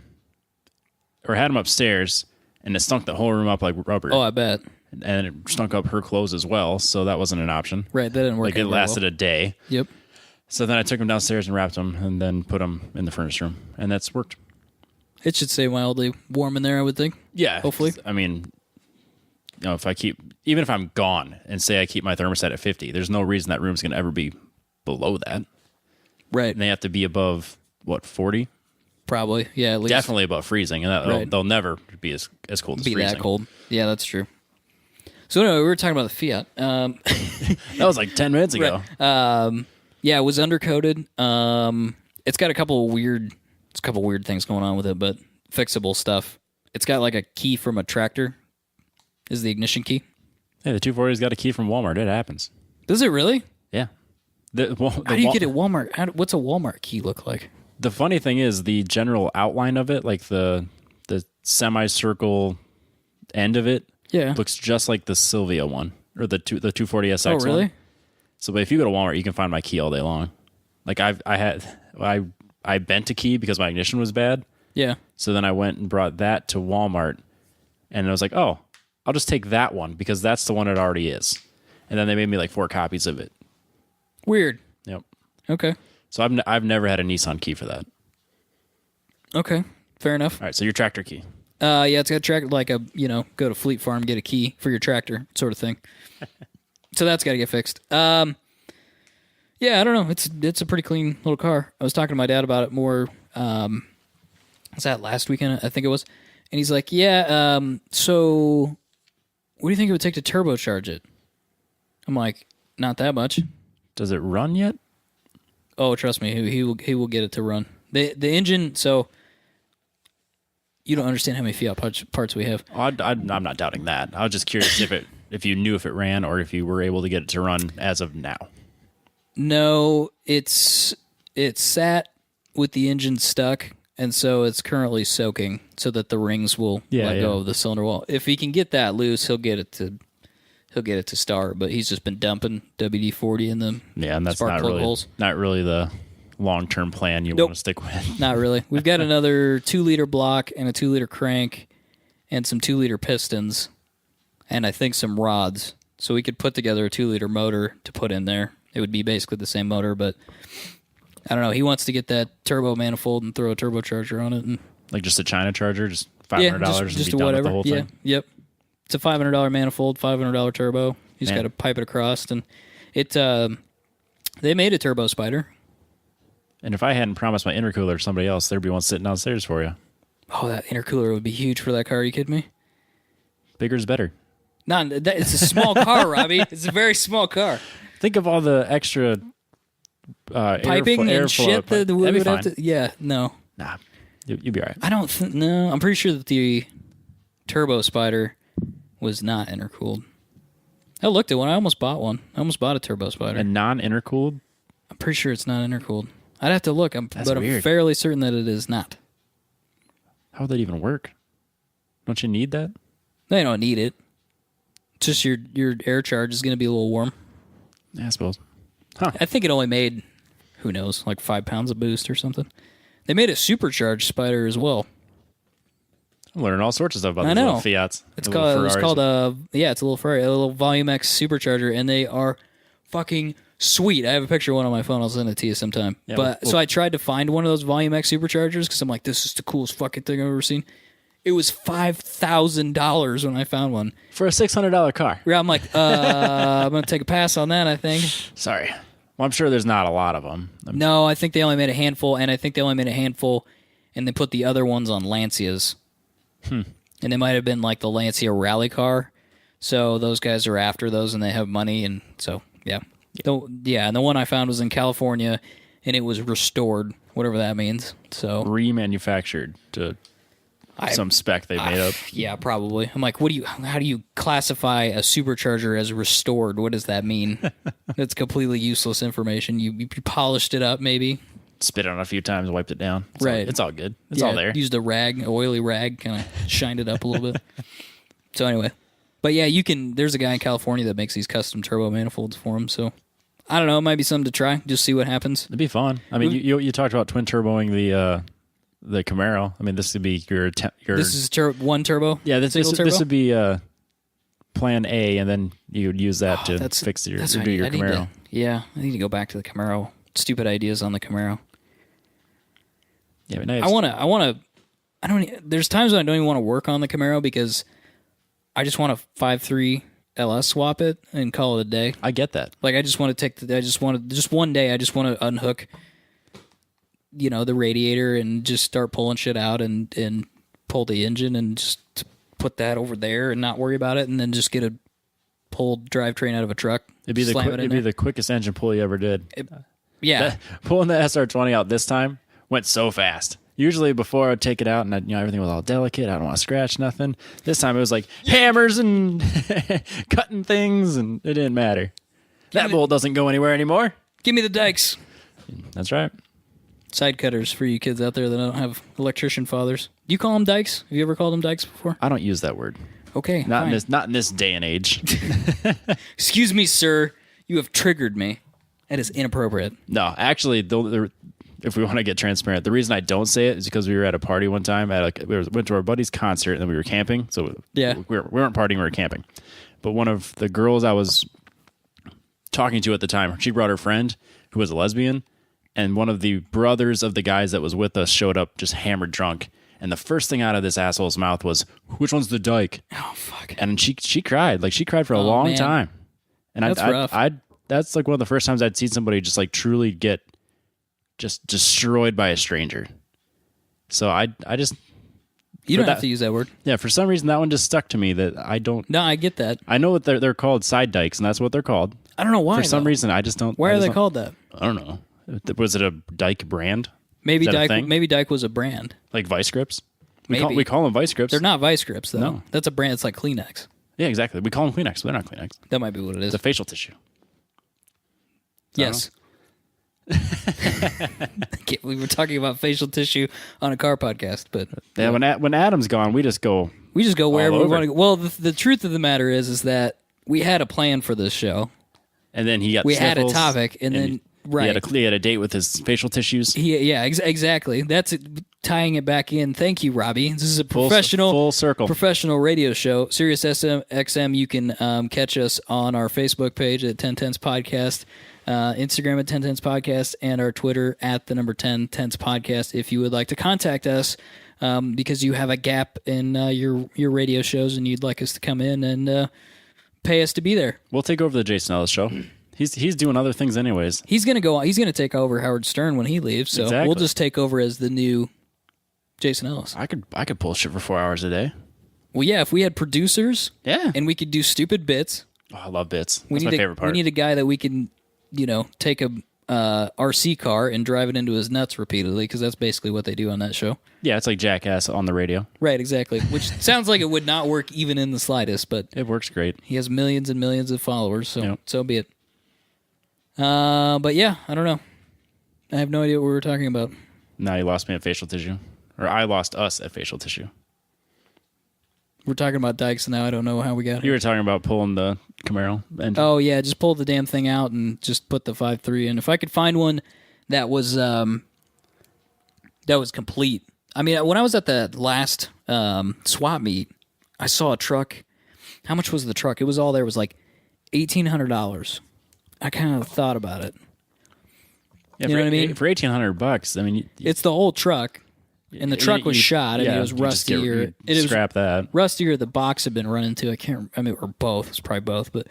or had them upstairs, and it stunk the whole room up like rubber. Oh, I bet. And it stunk up her clothes as well, so that wasn't an option. Right, that didn't work. Like it lasted a day. Yep. So then I took them downstairs and wrapped them, and then put them in the furnace room, and that's worked. It should stay mildly warm in there, I would think. Yeah. Hopefully. I mean, even if I'm gone and say I keep my thermostat at 50, there's no reason that room's going to ever be below that. Right. And they have to be above, 40? Probably, yeah, at least. Definitely above freezing, and they'll never be as cold as freezing. Be that cold. Yeah, that's true. So anyway, we were talking about the Fiat. That was like 10 minutes ago. Right. Yeah, it was undercoated. It's got a couple weird things going on with it, but fixable stuff. It's got like a key from a tractor. Is the ignition key? Hey, the 240's got a key from Walmart. It happens. Does it really? Yeah. How do you get it Walmart? What's a Walmart key look like? The funny thing is the general outline of it, like the semicircle end of it, looks just like the Silvia one or the 240 SX one. Oh, really? So, but if you go to Walmart, you can find my key all day long. Like I bent a key because my ignition was bad. Yeah. So then I went and brought that to Walmart, and I was like, oh, I'll just take that one because that's the one it already is. And then they made me like 4 copies of it. Weird. Yep. Okay. So I've never had a Nissan key for that. Okay. Fair enough. All right. So your tractor key. Yeah, it's got a tractor like go to Fleet Farm, get a key for your tractor sort of thing. So that's got to get fixed. Yeah, I don't know. It's a pretty clean little car. I was talking to my dad about it more. Was that last weekend? I think it was. And he's like, yeah. So what do you think it would take to turbocharge it? I'm like, not that much. Does it run yet? Oh, trust me, he will get it to run. The engine. So you don't understand how many Fiat parts we have. I'm not doubting that. I was just curious if you knew if it ran or if you were able to get it to run as of now. No, it's sat with the engine stuck, and so it's currently soaking so that the rings will let go of the cylinder wall. If he can get that loose, he'll get it to start. But he's just been dumping WD-40 in the and that's spark plug holes. Not really the long-term plan you want to stick with. Not really. We've got another 2-liter block and a 2-liter crank and some 2-liter pistons and I think some rods. So we could put together a 2-liter motor to put in there. It would be basically the same motor, but I don't know. He wants to get that turbo manifold and throw a turbocharger on it. And like just a China charger, just $500 just and be done whatever. with the whole thing? Yep. It's a $500 manifold, $500 turbo. He's got to pipe it across. And they made a turbo spider. And if I hadn't promised my intercooler to somebody else, there'd be one sitting downstairs for you. Oh, that intercooler would be huge for that car. Are you kidding me? Bigger's better. It's a small car, Robbie. It's a very small car. Think of all the extra piping and shit that we would have to. Yeah, no. Nah, you'll be all right. I don't no. I'm pretty sure that the turbo spider was not intercooled. I looked at one. I almost bought one. I almost bought a turbo spider. And non-intercooled? I'm pretty sure it's not intercooled. I'd have to look, but weird. I'm fairly certain that it is not. How would that even work? Don't you need that? No, you don't need it. It's just your air charge is going to be a little warm. Yeah, I suppose. Huh. I think it only made, who knows, like 5 pounds of boost or something. They made a supercharged spider as well. I'm learning all sorts of stuff about these little Fiats. It's called it's a little Ferrari, a little Volume X supercharger, and they are fucking sweet. I have a picture of one on my phone. I'll send it to you sometime. Yeah, so I tried to find one of those Volume X superchargers because I'm like, this is the coolest fucking thing I've ever seen. It was $5,000 when I found one. For a $600 car. Yeah, I'm like, I'm going to take a pass on that, I think. Sorry. Well, I'm sure there's not a lot of them. No, I think they only made a handful, and and they put the other ones on Lancias. And they might have been like the Lancia rally car. So those guys are after those, and they have money, and so, yeah. And the one I found was in California, and it was restored, whatever that means. So remanufactured to some spec they made up. Yeah, probably. I'm like, how do you classify a supercharger as restored? What does that mean? That's completely useless information. You polished it up, maybe. Spit on it a few times, wiped it down. It's all good. It's all there. Used a oily rag, kind of shined it up a little bit. So anyway, but yeah, there's a guy in California that makes these custom turbo manifolds for him. So I don't know, it might be something to try. Just see what happens. It'd be fun. I mean, you talked about twin turboing the Camaro. I mean, this would be your. This is one turbo. Yeah, this would be plan A, and then you would use that to fix your Camaro. I need to go back to the Camaro. Stupid ideas on the Camaro. Yeah, but nice. I don't. There's times when I don't even want to work on the Camaro because I just want to 5.3 LS swap it and call it a day. I get that. Like I just one day I just want to unhook, the radiator and just start pulling shit out and pull the engine and just put that over there and not worry about it, and then just get a pulled drivetrain out of a truck. It'd be the quickest engine pull you ever did. Yeah, pulling the SR20 out this time went so fast. Usually before I'd take it out and everything was all delicate. I don't want to scratch nothing. This time it was like hammers and cutting things, and it didn't matter. That bolt doesn't go anywhere anymore. Give me the dikes. That's right. Side cutters for you kids out there that don't have electrician fathers. Do you call them dikes? Have you ever called them dikes before? I don't use that word. Okay, not in this day and age. Excuse me, sir. You have triggered me. That is inappropriate. No, actually, if we want to get transparent, the reason I don't say it is because we were at a party one time. We went to our buddy's concert, and then we were camping. So we weren't partying, we were camping. But one of the girls I was talking to at the time, she brought her friend who was a lesbian, and one of the brothers of the guys that was with us showed up just hammered drunk. And the first thing out of this asshole's mouth was, "Which one's the dyke?" Oh, fuck. And she cried. Like, she cried for a long time. And that's rough. That's like one of the first times I'd seen somebody just like truly get just destroyed by a stranger. So I just... You don't have to use that word. Yeah, for some reason that one just stuck to me that I don't... No, I get that. I know what they're called, side dikes, and that's what they're called. I don't know why. For some reason, I just don't... Why are they called that? I don't know. Was it a dike brand? Maybe Dyke was a brand. Like Vice Grips? Maybe. We call them Vice Grips. They're not Vice Grips, though. No. That's a brand. It's like Kleenex. Yeah, exactly. We call them Kleenex, but they're not Kleenex. That might be what it is. It's a facial tissue. Yes. We were talking about facial tissue on a car podcast, but yeah, when Adam's gone, we just go wherever we want to go. Well, the truth of the matter is that we had a plan for this show, and then he got had a topic, and then he had a date with his facial tissues. Exactly. That's tying it back in. Thank you, Robbie. This is a full circle professional radio show, Sirius XM. You can catch us on our Facebook page at 1010s Podcast. Instagram at 1010s Podcast, and our Twitter at the number 1010s Podcast. If you would like to contact us because you have a gap in your radio shows and you'd like us to come in and pay us to be there, we'll take over the Jason Ellis show. He's doing other things anyways. He's gonna take over Howard Stern when he leaves, so We'll just take over as the new Jason Ellis. I could pull shit for 4 hours a day. Well, yeah, if we had producers, and we could do stupid bits. Oh, I love bits. That's my favorite part. We need a guy that we can, take a RC car and drive it into his nuts repeatedly, because that's basically what they do on that show. Yeah, it's like Jackass on the radio. Right, exactly. Which sounds like it would not work even in the slightest, but it works great. He has millions and millions of followers, so be it. But yeah, I don't know. I have no idea what we were talking about. Now you lost me at facial tissue, or I lost us at facial tissue. We're talking about dikes, and now I don't know how we got here. You were talking about pulling the Camaro engine. Oh, yeah, just pull the damn thing out and just put the 5.3 in. If I could find one that was complete. I mean, when I was at the last swap meet, I saw a truck. How much was the truck? It was all there. It was like $1,800. I kind of thought about it. Yeah, you know what I mean? For $1,800, I mean... It's the whole truck. And the truck was shot. I mean, it was rusty, scrap that. Rusty, or the box had been run into. I can't. I mean, or both. It's probably both. But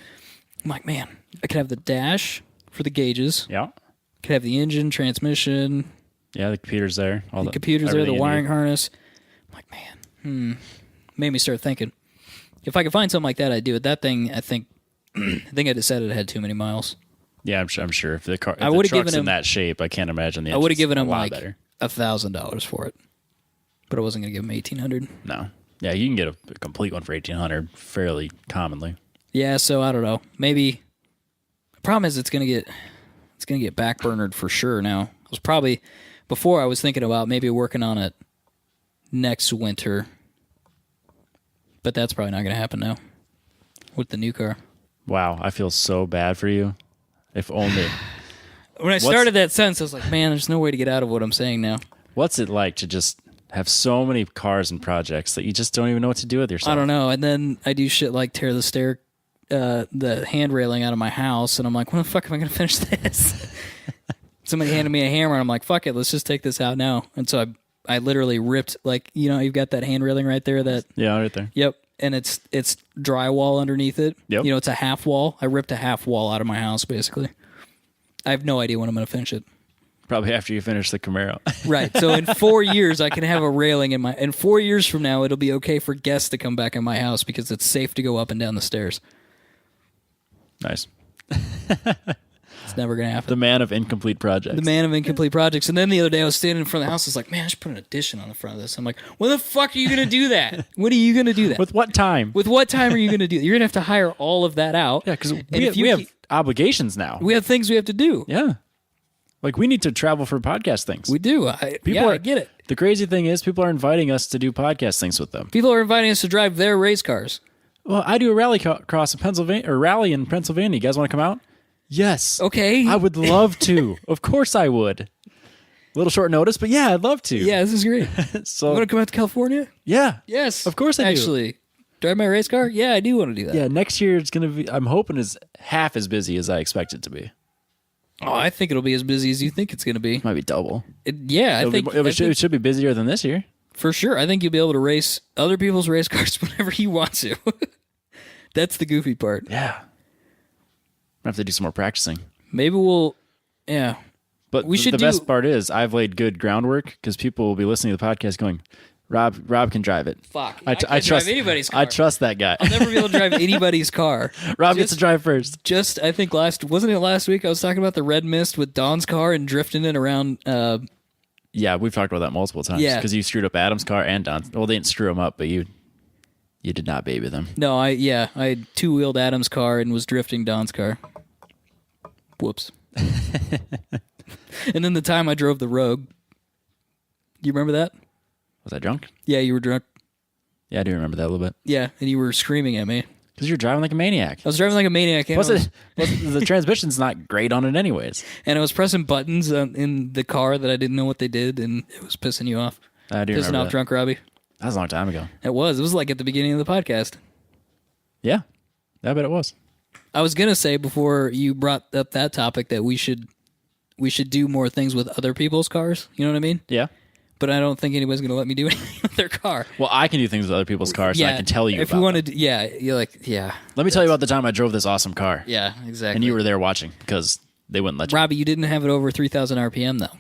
I'm like, man, I could have the dash for the gauges. Yeah. Could have the engine, transmission. Yeah, the computer's there. The computer's there. The wiring harness. I'm like, man, made me start thinking. If I could find something like that, I'd do it. That thing, I think I decided it had too many miles. Yeah, I'm sure. If the car, if I the would have truck's given him in that shape, I can't imagine the. I would have given him like $1,000 for it, but I wasn't going to give him $1,800. No. Yeah, you can get a complete one for $1,800 fairly commonly. Yeah, so I don't know. Maybe. The problem is it's gonna get backburnered for sure. Now, before I was thinking about maybe working on it next winter, but that's probably not gonna happen now with the new car. Wow, I feel so bad for you. If only. When I started that sentence, I was like, man, there's no way to get out of what I'm saying now. What's it like to just have so many cars and projects that you just don't even know what to do with yourself? I don't know. And then I do shit like tear the hand railing out of my house, and I'm like, when the fuck am I going to finish this? Somebody handed me a hammer, and I'm like, fuck it, let's just take this out now. And so I literally ripped, like, you've got that hand railing right there. Yeah, right there. Yep. And it's drywall underneath it. Yep. It's a half wall. I ripped a half wall out of my house, basically. I have no idea when I'm going to finish it. Probably after you finish the Camaro. Right. So in 4 years, I can have a railing in 4 years from now, it'll be okay for guests to come back in my house because it's safe to go up and down the stairs. Nice. It's never going to happen. The man of incomplete projects. The man of incomplete projects. And then the other day I was standing in front of the house. I was like, man, I should put an addition on the front of this. I'm like, when the fuck are you going to do that? When are you going to do that? With what time? With what time are you going to do that? You're going to have to hire all of that out. Yeah, because we have obligations now. We have things we have to do. Yeah. Like, we need to travel for podcast things. We do. I get it. The crazy thing is people are inviting us to do podcast things with them. People are inviting us to drive their race cars. Well, I do a rally cross in Pennsylvania, or rally in Pennsylvania. You guys want to come out? Yes. Okay. I would love to. Of course I would. A little short notice, but yeah, I'd love to. Yeah, this is great. So, you want to come out to California? Yeah. Yes. Of course I do. Actually, drive my race car? Yeah, I do want to do that. Yeah, next year it's going to be, I'm hoping it's half as busy as I expect it to be. Oh, I think it'll be as busy as you think it's going to be. Might be double. I think it should be busier than this year. For sure. I think you'll be able to race other people's race cars whenever you want to. That's the goofy part. Yeah. I have to do some more practicing. Maybe yeah. But the best part is I've laid good groundwork because people will be listening to the podcast going, Rob can drive it. Fuck. I trust drive anybody's car. I trust that guy. I'll never be able to drive anybody's car. Rob gets to drive first. I think wasn't it last week I was talking about the red mist with Don's car and drifting it around. Yeah, we've talked about that multiple times. Yeah. Because you screwed up Adam's car and Don's. Well, they didn't screw them up, but you did not baby them. No, I had two-wheeled Adam's car and was drifting Don's car. Whoops. And then the time I drove the Rogue. You remember that? Was I drunk? Yeah, you were drunk. Yeah, I do remember that a little bit. Yeah, and you were screaming at me. Because you're driving like a maniac. I was driving like a maniac. Plus, the transmission's not great on it anyways. And I was pressing buttons in the car that I didn't know what they did, and it was pissing you off. I do remember remember off that. drunk Robbie. That was a long time ago. It was like at the beginning of the podcast. Yeah, I bet it was. I was going to say before you brought up that topic that we should do more things with other people's cars. You know what I mean? Yeah. But I don't think anybody's going to let me do anything with their car. Well, I can do things with other people's cars, so I can tell you if about you want them. to. Yeah, you're like, yeah. Let me tell you about the time I drove this awesome car. Yeah, exactly. And you were there watching because they wouldn't let you. Robbie, you didn't have it over 3,000 RPM, though.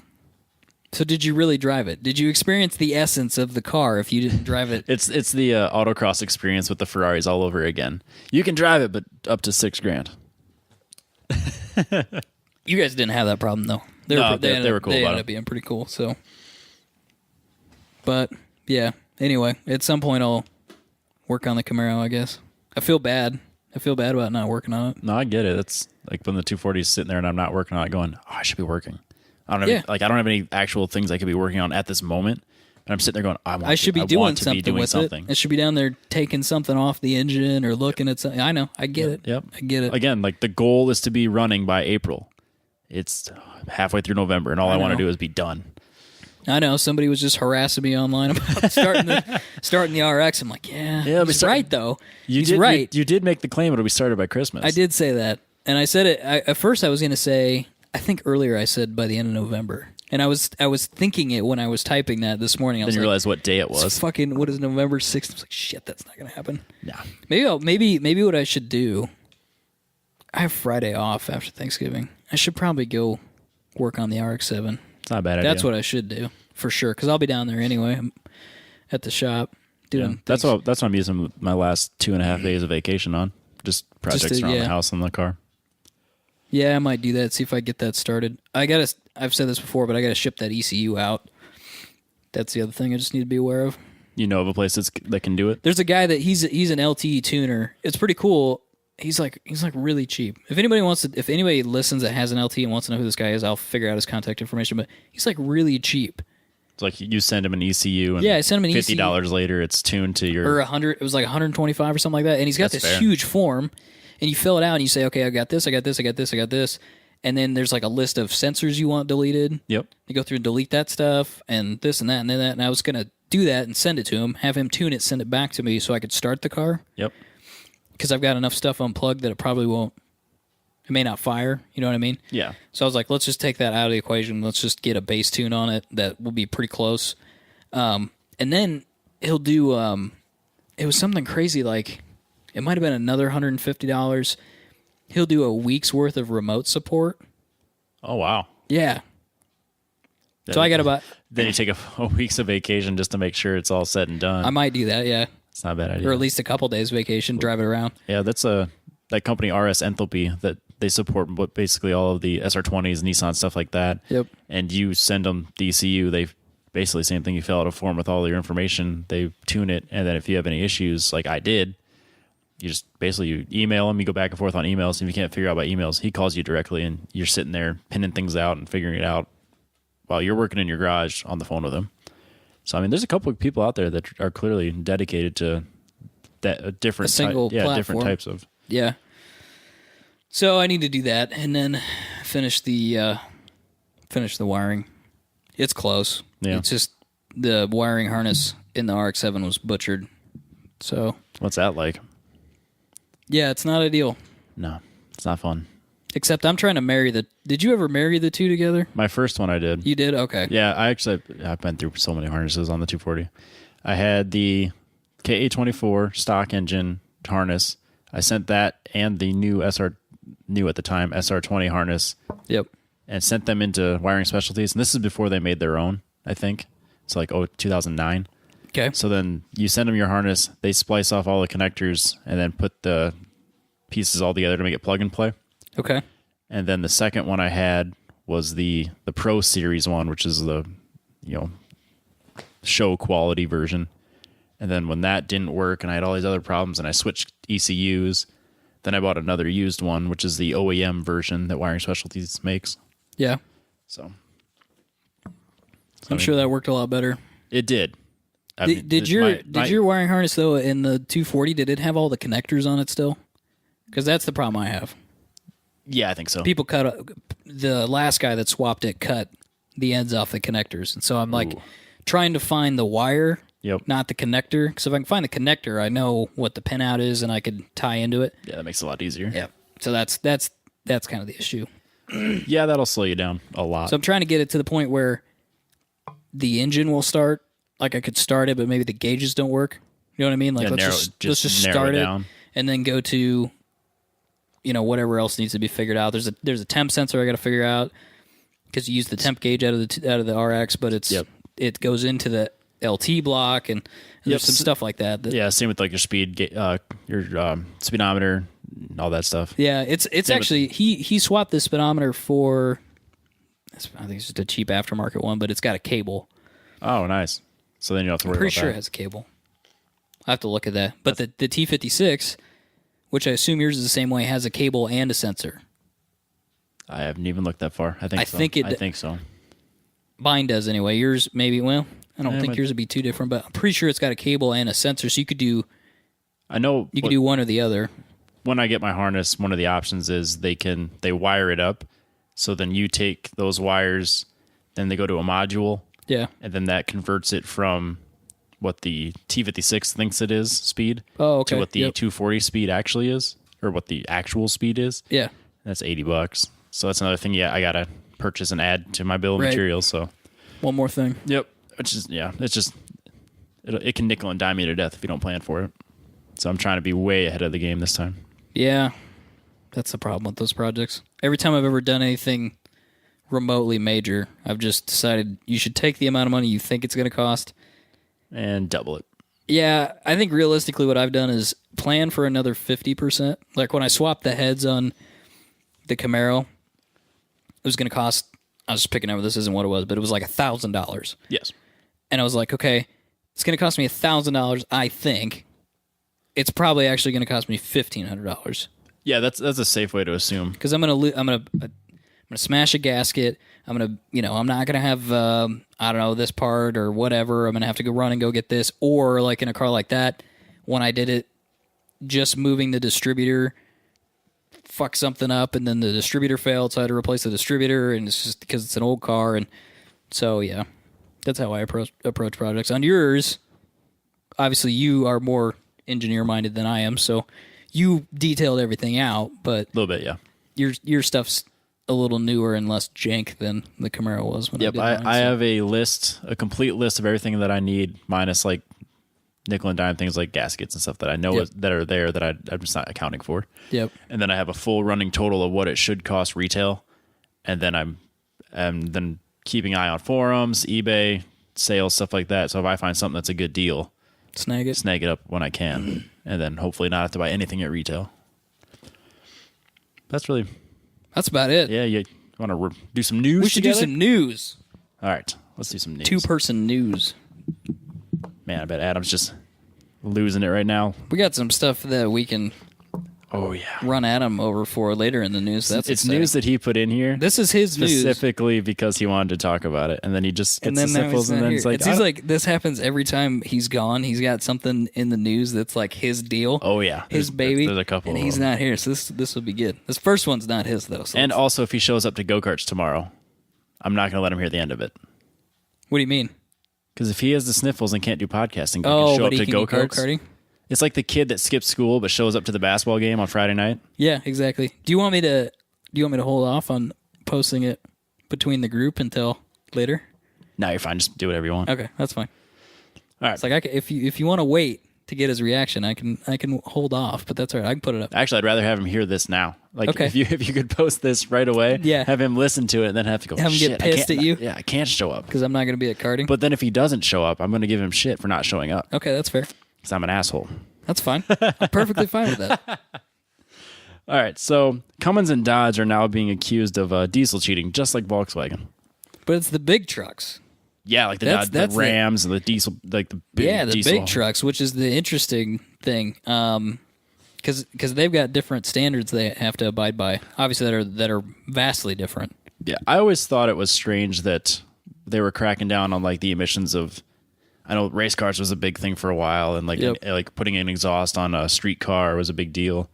So did you really drive it? Did you experience the essence of the car if you didn't drive it? It's the autocross experience with the Ferraris all over again. You can drive it, but up to $6,000. You guys didn't have that problem, though. They were cool. They ended up being pretty cool. So, but yeah. Anyway, at some point I'll work on the Camaro. I guess I feel bad. I feel bad about not working on it. No, I get it. It's like when the 240 is sitting there and I'm not working on it, going, "Oh, I should be working." I don't have I don't have any actual things I could be working on at this moment. But I'm sitting there going, I should be doing something with it. I should be down there taking something off the engine or looking at something. I know. I get it. Yep. I get it. Again, like the goal is to be running by April. It's halfway through November, and all I want to do is be done. I know. Somebody was just harassing me online about starting the RX. I'm like, he's right, though. He's right. You did make the claim it'll be started by Christmas. I did say that. And I said it. At first I was going to say, I think earlier I said by the end of November. And I was thinking it when I was typing that this morning. I was Then you like, realize what day it was. it's fucking, what is November 6th? I was like, shit, that's not going to happen. Yeah. Maybe what I should do, I have Friday off after Thanksgiving. I should probably go work on the RX-7. It's not a bad idea. That's what I should do, for sure, because I'll be down there anyway. I'm at the shop doing That's what I'm using my last 2.5 days of vacation on. Just projects around the house and the car. Yeah, I might do that, see if I get that started. I've said this before, but I got to ship that ECU out. That's the other thing I just need to be aware of. You know of a place that can do it? There's a guy that he's an LTE tuner. It's pretty cool. He's like really cheap. If anybody listens that has an LTE and wants to know who this guy is, I'll figure out his contact information. But he's like really cheap. It's like you send him an ECU, and I sent him an $50 later, it's tuned to your... Or 100. It was like 125 or something like that. And he's got That's this fair. huge form, and you fill it out, and you say, okay, I got this, I got this, I got this, I got this. And then there's like a list of sensors you want deleted. Yep. You go through and delete that stuff, and this and that and then that. And I was going to do that and send it to him, have him tune it, send it back to me so I could start the car. Yep. Because I've got enough stuff unplugged that it probably won't. It may not fire. You know what I mean? Yeah. So I was like, let's just take that out of the equation. Let's just get a base tune on it that will be pretty close. And then he'll do, it was something crazy, like it might have been another $150. He'll do a week's worth of remote support. Oh, wow. Yeah. So I got about... Then you take a week's of vacation just to make sure it's all said and done. I might do that, yeah. It's not a bad idea. Or at least a couple days vacation, drive it around. Yeah, that's that company RS Enthalpy that they support basically all of the SR20s, Nissan, stuff like that. Yep. And you send them the ECU, they basically same thing. You fill out a form with all your information, they tune it, and then if you have any issues, like I did, you just basically you email him, you go back and forth on emails, and if you can't figure out by emails, he calls you directly, and you're sitting there pinning things out and figuring it out while you're working in your garage on the phone with him. So, I mean, there's a couple of people out there that are clearly dedicated to that different platform. types of. Yeah. So I need to do that and then finish the wiring. It's close. Yeah. It's just the wiring harness in the RX-7 was butchered. So What's that like? yeah, it's not ideal. No, it's not fun. Except I'm trying to marry the... Did you ever marry the two together? My first one I did. You did? Okay. Yeah, I've been through so many harnesses on the 240. I had the KA24 stock engine harness. I sent that and the new at the time, SR20 harness. Yep. And sent them into Wiring Specialties. And this is before they made their own, I think. It's like 2009. Okay. So then you send them your harness, they splice off all the connectors, and then put the pieces all together to make it plug and play. Okay. And then the second one I had was the Pro Series one, which is the show quality version. And then when that didn't work and I had all these other problems and I switched ECUs, then I bought another used one, which is the OEM version that Wiring Specialties makes. Yeah. So I'm sure that worked a lot better. It did. Did your wiring harness, though, in the 240, did it have all the connectors on it still? Because that's the problem I have. Yeah, I think so. People the last guy that swapped it cut the ends off the connectors. And so I'm like trying to find the wire, not the connector. Because if I can find the connector, I know what the pinout is and I could tie into it. Yeah, that makes it a lot easier. Yeah. So that's kind of the issue. Yeah, that'll slow you down a lot. So I'm trying to get it to the point where the engine will start. Like I could start it, but maybe the gauges don't work. You know what I mean? Like let's just start it and then go to whatever else needs to be figured out. There's a temp sensor I got to figure out because you use the temp gauge out of the RX, but it goes into the LT block and there's some stuff like that. Yeah, same with like your speed, your speedometer, all that stuff. Yeah, it's actually he swapped the speedometer for I think it's just a cheap aftermarket one, but it's got a cable. Oh, nice. So then you don't have to worry about that. I'm pretty sure it has a cable. I have to look at that. But the T56, which I assume yours is the same way, has a cable and a sensor. I haven't even looked that far. I think so. Mine does anyway. Yours maybe, well, I don't think yours would be too different, but I'm pretty sure it's got a cable and a sensor, so you could do do one or the other. When I get my harness, one of the options is they wire it up. So then you take those wires, then they go to a module. Yeah. And then that converts it from what the T56 thinks it is speed to what the 240 speed actually is, or what the actual speed is. Yeah. That's $80. So that's another thing. Yeah, I got to purchase and add to my bill of Right. materials. So One more thing. yep, which is it's just it can nickel and dime you to death if you don't plan for it. So I'm trying to be way ahead of the game this time. Yeah, that's the problem with those projects. Every time I've ever done anything remotely major, I've just decided you should take the amount of money you think it's going to cost and double it. Yeah, I think realistically what I've done is plan for another 50%. Like when I swapped the heads on the Camaro, it was going to cost, I was just picking up, this isn't what it was, but it was like $1,000. Yes. And I was like, okay, it's going to cost me $1,000, I think. It's probably actually going to cost me $1,500. Yeah, that's a safe way to assume. Because I'm gonna smash a gasket. I'm not gonna have I don't know, this part or whatever. I'm gonna have to go run and go get this. Or like in a car like that, when I did it, just moving the distributor fucked something up, and then the distributor failed, so I had to replace the distributor, and it's just because it's an old car, and so yeah, that's how I approach projects. On yours, obviously you are more engineer minded than I am, so you detailed everything out, but A little bit, yeah. your stuff's a little newer and less jank than the Camaro was. When Yep, I did mine, I have a complete list of everything that I need, minus like nickel and dime things like gaskets and stuff that I know that are there that I'm just not accounting for. Yep. And then I have a full running total of what it should cost retail, and then I'm then keeping an eye on forums, eBay, sales, stuff like that. So if I find something that's a good deal, snag it up when I can, and then hopefully not have to buy anything at retail. That's about it. yeah. You want to do some news? We should together? do some news. All right, let's do some news. 2-person news. Man, I bet Adam's just losing it right now. We got some stuff that we can Oh yeah, run Adam over for later in the news. That's it's exciting. news that he put in here. This is his news. Specifically because he wanted to talk about it, and then he just gets the now sniffles, he's and not then here. it's like, it seems like this happens every time he's gone. He's got something in the news that's like his deal. oh yeah, his baby. There's a couple, and of he's them. not here. So this will be good. This first one's not his though. So And also, if he shows up to go-karts tomorrow, I'm not going to let him hear the end of it. what do you mean? Because if he has the sniffles and can't do podcasting, he can Oh, show but up he to can go go-karts. karting. It's like the kid that skips school but shows up to the basketball game on Friday night. Yeah, exactly. Do you want me to hold off on posting it between the group until later? No, you're fine. Just do whatever you want. Okay, that's fine. All right. It's like if you want to wait to get his reaction, I can hold off, but that's all right. I can put it up. Actually, I'd rather have him hear this now. Like, Okay. if you could post this right away, Yeah. have him listen to it, and then have to go, Have him get shit, pissed I can't, at you? Yeah, I can't show up. Because I'm not going to be at karting. But then if he doesn't show up, I'm going to give him shit for not showing up. Okay, that's fair. Because I'm an asshole. That's fine. I'm perfectly fine with that. All right, so Cummins and Dodge are now being accused of diesel cheating, just like Volkswagen. But it's the big trucks. Yeah, like the That's- Dodge, that's the Rams and the diesel, like the big Yeah, the diesel. big trucks, which is the interesting thing. Because they've got different standards they have to abide by. Obviously, that are vastly different. Yeah, I always thought it was strange that they were cracking down on like the emissions of. I know race cars was a big thing for a while, and like Yep. like putting an exhaust on a street car was a big deal.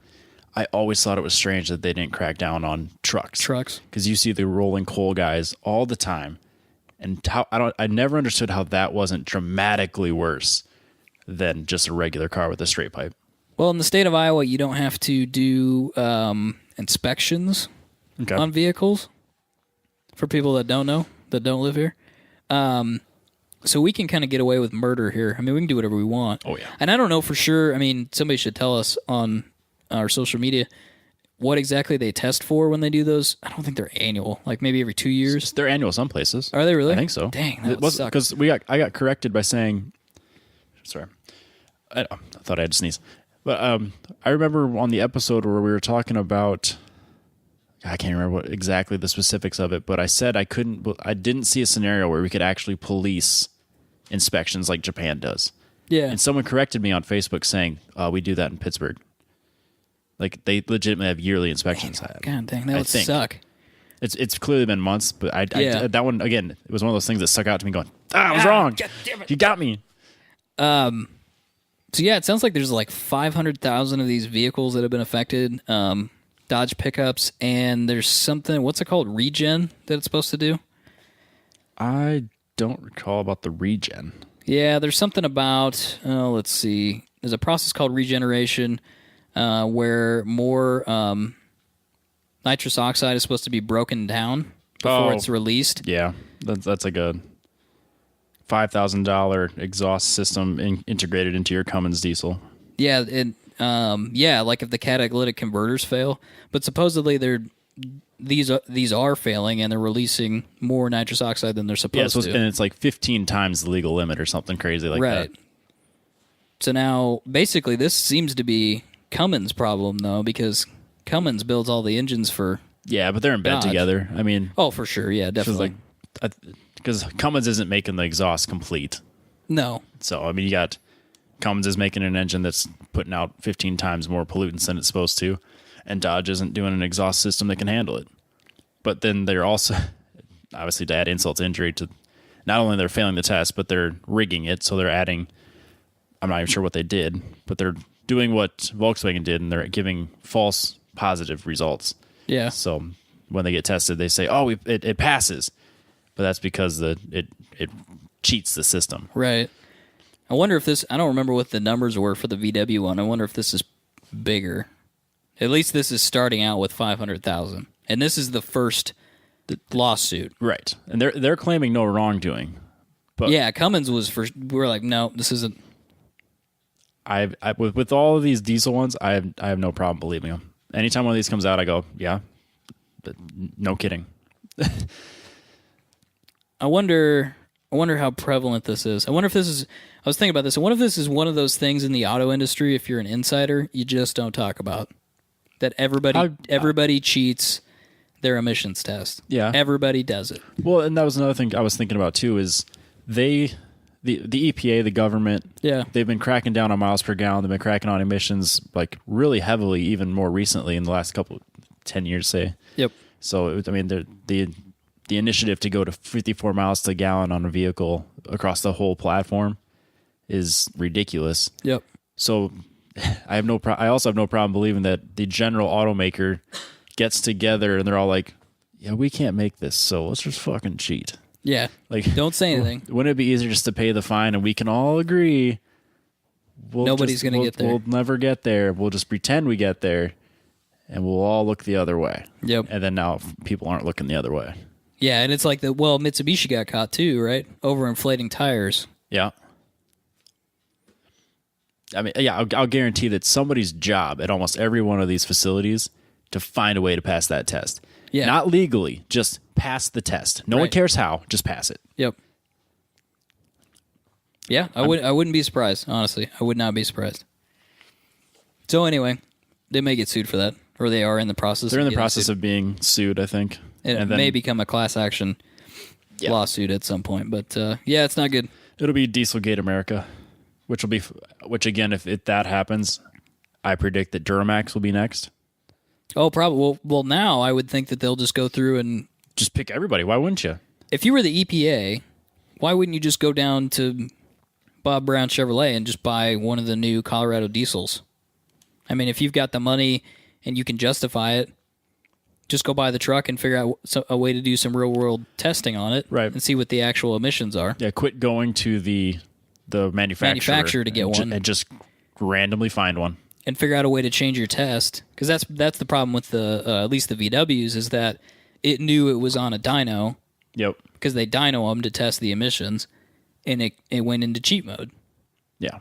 I always thought it was strange that they didn't crack down on trucks. Trucks. Because you see the rolling coal guys all the time, and I never understood how that wasn't dramatically worse than just a regular car with a straight pipe. Well, in the state of Iowa, you don't have to do inspections Okay. on vehicles. For people that don't know, that don't live here. So we can kind of get away with murder here. I mean, we can do whatever we want. Oh, yeah. And I don't know for sure. I mean, somebody should tell us on our social media what exactly they test for when they do those. I don't think they're annual. Like maybe every 2 years. They're annual some places. Are they really? I think so. Dang, that would suck. Because I got corrected by saying, sorry, I thought I had to sneeze. But I remember on the episode where we were talking about, I can't remember what exactly the specifics of it, but I said I didn't see a scenario where we could actually police inspections like Japan does. Yeah. And someone corrected me on Facebook saying, we do that in Pittsburgh. Like they legitimately have yearly inspections. God dang, that I would think. suck. It's clearly been months, but Yeah. that one, again, it was one of those things that stuck out to me going, I was wrong. God damn it. You got me. So yeah, it sounds like there's like 500,000 of these vehicles that have been affected. Dodge pickups, and there's something, what's it called? Regen that it's supposed to do? I don't recall about the regen. Yeah, there's something about, let's see. There's a process called regeneration where more nitrous oxide is supposed to be broken down before it's released. Yeah, that's like a $5,000 exhaust system integrated into your Cummins diesel. Yeah, and like if the catalytic converters fail, but supposedly these are failing and they're releasing more nitrous oxide than they're supposed to. And it's like 15 times the legal limit or something crazy like that. So now, basically, this seems to be Cummins' problem, though, because Cummins builds all the engines for Yeah, but they're in bed Dodge. together. I mean... Oh, for sure, yeah, definitely. Because Cummins isn't making the exhaust complete. No. So, I mean, you got... Cummins is making an engine that's putting out 15 times more pollutants than it's supposed to, and Dodge isn't doing an exhaust system that can handle it. But then they're also... Obviously, to add insult to injury to... Not only they're failing the test, but they're rigging it, so they're adding... I'm not even sure what they did, but they're doing what Volkswagen did, and they're giving false positive results. Yeah. So when they get tested, they say, "Oh, it passes," but that's because it cheats the system. Right. I wonder if this... I don't remember what the numbers were for the VW one. I wonder if this is bigger. At least this is starting out with 500,000, and this is the first lawsuit. Right, and they're claiming no wrongdoing. But yeah, Cummins was for... We're like, no, this isn't... With all of these diesel ones, I have no problem believing them. Anytime one of these comes out, I go, yeah, but no kidding. I wonder how prevalent this is. I wonder if this is... I was thinking about this. I wonder if this is one of those things in the auto industry, if you're an insider, you just don't talk about. That everybody cheats their emissions test. Yeah. Everybody does it. Well, and that was another thing I was thinking about, too, is the EPA, the government, they've been cracking down on miles per gallon. They've been cracking on emissions like really heavily, even more recently in the last 10 years, say. Yep. So, I mean, the initiative to go to 54 miles to a gallon on a vehicle across the whole platform is ridiculous. Yep. So I also have no problem believing that the general automaker gets together and they're all like, yeah, we can't make this, so let's just fucking cheat. Yeah. Like, don't say anything. Wouldn't it be easier just to pay the fine and we can all agree nobody's going to get there? We'll never get there. We'll just pretend we get there and we'll all look the other way. Yep. And then now people aren't looking the other way. Yeah, and it's like Mitsubishi got caught too, right? Overinflating tires. Yeah. I mean, yeah, I'll guarantee that somebody's job at almost every one of these facilities to find a way to pass that test. Yeah. Not legally, just pass the test. No one cares how, just pass it. Yep. Yeah, I wouldn't be surprised, honestly. I would not be surprised. So anyway, they may get sued for that, or they are in the process. They're in the process of being sued, I think. And it may become a class action lawsuit at some point, but yeah, it's not good. It'll be Dieselgate America, which again, if that happens, I predict that Duramax will be next. Oh, probably. Well, now I would think that they'll just go through and just pick everybody. Why wouldn't you? If you were the EPA, why wouldn't you just go down to Bob Brown Chevrolet and just buy one of the new Colorado diesels? I mean, if you've got the money and you can justify it, just go buy the truck and figure out a way to do some real-world testing on it, right, and see what the actual emissions are. Yeah, quit going to the manufacturer to get one and just randomly find one. And figure out a way to change your test, because that's the problem with the at least the VWs, is that it knew it was on a dyno. Yep. Because they dyno them to test the emissions, and it went into cheat mode. Yeah.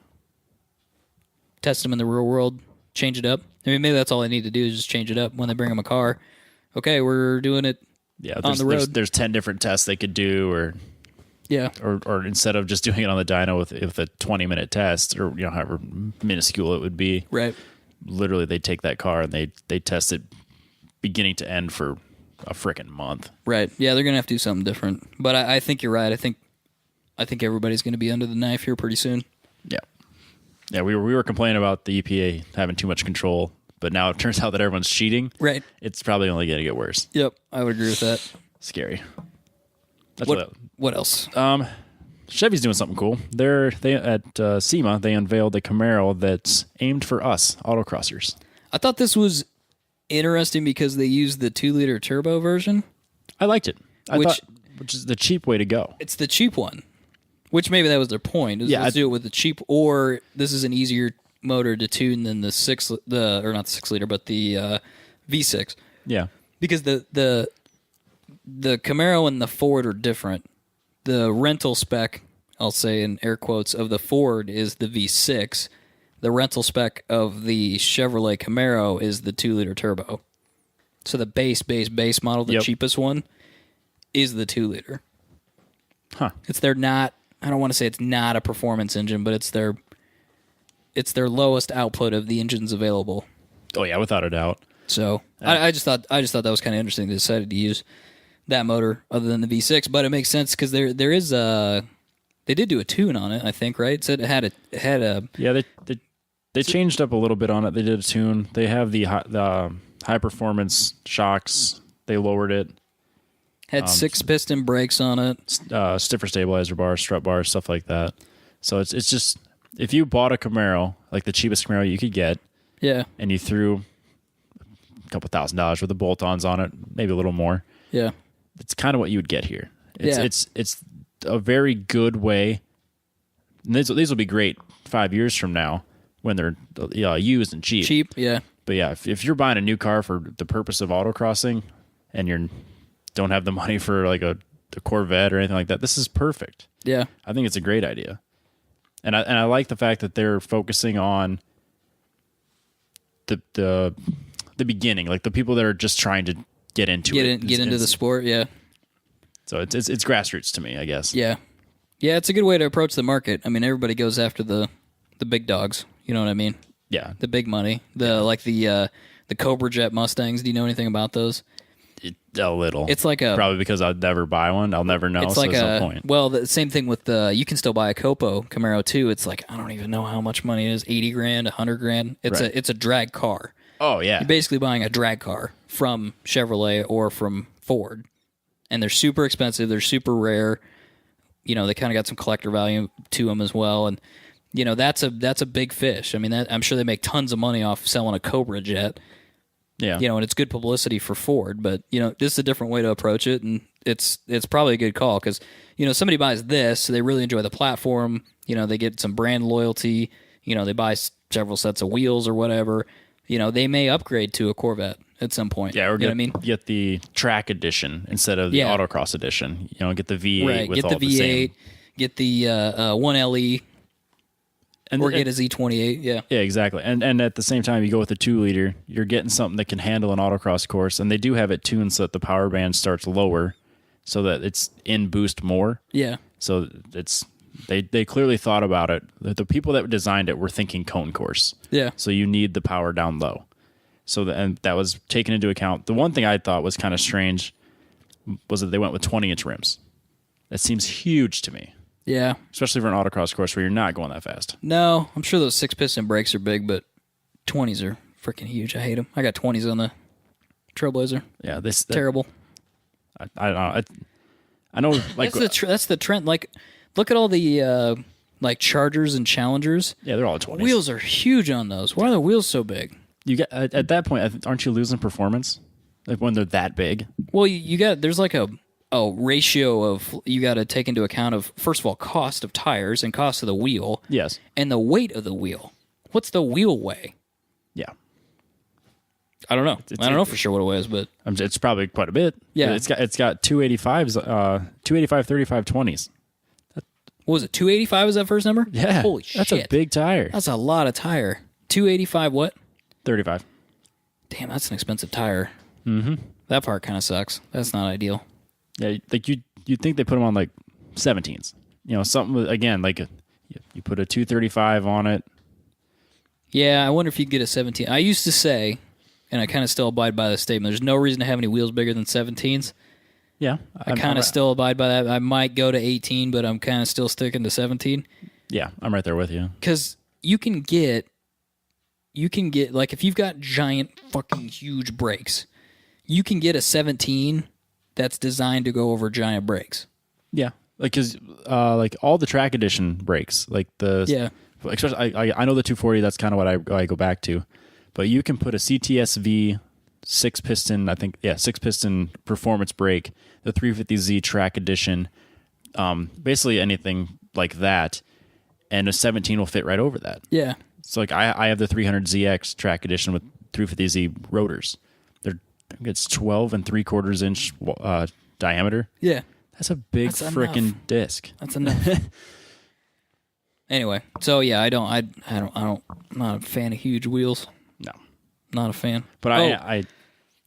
Test them in the real world, change it up. I mean, maybe that's all they need to do is just change it up when they bring them a car. Okay, we're doing it. Yeah. On the road. There's 10 different tests they could do, or instead of just doing it on the dyno with a 20-minute test, or however minuscule it would be. Right. Literally, they take that car and they test it beginning to end for a frickin' month. Right. Yeah, they're gonna have to do something different. But I think you're right. I think everybody's gonna be under the knife here pretty soon. Yeah. Yeah, we were complaining about the EPA having too much control, but now it turns out that everyone's cheating. Right. It's probably only going to get worse. Yep, I would agree with that. Scary. That's what else? Chevy's doing something cool. They at SEMA, they unveiled a Camaro that's aimed for us autocrossers. I thought this was interesting because they used the 2-liter turbo version. I liked it. Which is the cheap way to go. It's the cheap one. Which maybe that was their point. Let's do it with the cheap, or this is an easier motor to tune than the not the 6-liter, but the V6. Yeah, because the the Camaro and the Ford are different. The rental spec, I'll say in air quotes, of the Ford is the V6. The rental spec of the Chevrolet Camaro is the 2-liter turbo. So the base model, the cheapest one, is the 2-liter. Huh. It's their not. I don't want to say it's not a performance engine, but it's their lowest output of the engines available. Oh yeah, without a doubt. So I just thought that was kind of interesting. They decided to use that motor other than the V6, but it makes sense because there is a. They did do a tune on it, I think, right? It said it had a. Yeah, they changed up a little bit on it. They did a tune. They have the high performance shocks. They lowered it. Had 6-piston brakes on it. Stiffer stabilizer bars, strut bars, stuff like that. So it's just, if you bought a Camaro, like the cheapest Camaro you could get, yeah, and you threw a couple $1,000s worth of bolt-ons on it, maybe a little more, yeah, it's kind of what you would get here. It's a very good way. And these will be great 5 years from now when they're used and cheap. Cheap, yeah. But yeah, if you're buying a new car for the purpose of autocrossing and you don't have the money for like a Corvette or anything like that, this is perfect. Yeah. I think it's a great idea. And I like the fact that they're focusing on the beginning, like the people that are just trying to get into the sport, yeah. So it's grassroots to me, I guess. Yeah. Yeah, it's a good way to approach the market. I mean, everybody goes after the big dogs, you know what I mean? Yeah. The big money. The Cobra Jet Mustangs. Do you know anything about those? A little. It's like probably because I'd never buy one. I'll never know. It's so like there's no point. Well, the same thing with you can still buy a Copo Camaro too. It's like I don't even know how much money it is. $80,000, $100,000. It's a drag car. Oh yeah. You're basically buying a drag car from Chevrolet or from Ford, and they're super expensive. They're super rare. You know, they kind of got some collector value to them as well, and you know that's a big fish. I mean, I'm sure they make tons of money off selling a Cobra Jet. Yeah. You know, and it's good publicity for Ford, but, you know, this is a different way to approach it, and it's probably a good call because, you know, somebody buys this, so they really enjoy the platform, you know, they get some brand loyalty, you know, they buy several sets of wheels or whatever, you know, they may upgrade to a Corvette at some point. Yeah, or get the track edition instead of the autocross edition. You know, get the V8 right. with get all the the V8, same. Get the 1LE, or get a Z28, yeah. Yeah, exactly. And at the same time, you go with the 2-liter, you're getting something that can handle an autocross course, and they do have it tuned so that the power band starts lower so that it's in boost more. Yeah. So they clearly thought about it. The people that designed it were thinking cone course. Yeah. So you need the power down low. So and that was taken into account. The one thing I thought was kind of strange was that they went with 20-inch rims. That seems huge to me. Yeah. Especially for an autocross course where you're not going that fast. No, I'm sure those 6-piston brakes are big, but 20s are freaking huge. I hate them. I got 20s on the Trailblazer. Yeah, terrible. I don't know. I know, like that's the trend. Like, look at all the like Chargers and Challengers. Yeah, they're all 20s. Wheels are huge on those. Why are the wheels so big? You get at that point, aren't you losing performance? Like when they're that big? Well, you got there's like a ratio of you got to take into account of, first of all, cost of tires and cost of the wheel. Yes. And the weight of the wheel. What's the wheel weigh? Yeah. I don't know. I don't know for sure what it weighs, but it's probably quite a bit. Yeah. It's got 285s, 285 35 20s. What was it? 285 is that first number? Yeah. Holy shit. That's a big tire. That's a lot of tire. 285 what? 35. Damn, that's an expensive tire. Mm-hmm. That part kind of sucks. That's not ideal. Yeah, like you'd think they put them on like 17s. You know, something with, again, like you put a 235 on it. Yeah, I wonder if you could get a 17. I used to say, and I kind of still abide by this statement, there's no reason to have any wheels bigger than 17s. Yeah. I kind of still abide by that. I might go to 18, but I'm kind of still sticking to 17. Yeah, I'm right there with you. Because you can get, like, if you've got giant fucking huge brakes, you can get a 17 that's designed to go over giant brakes. Yeah, like because like all the track edition brakes, like especially I know the 240. That's kind of what I go back to, but you can put a CTSV 6-piston performance brake, the 350Z track edition, basically anything like that, and a 17 will fit right over that. Yeah. So like I have the 300ZX track edition with 350Z rotors. It's 12 and 3/4 inch diameter. Yeah. That's a big freaking disc. That's enough. Anyway, so yeah, I'm not a fan of huge wheels. No. Not a fan. But I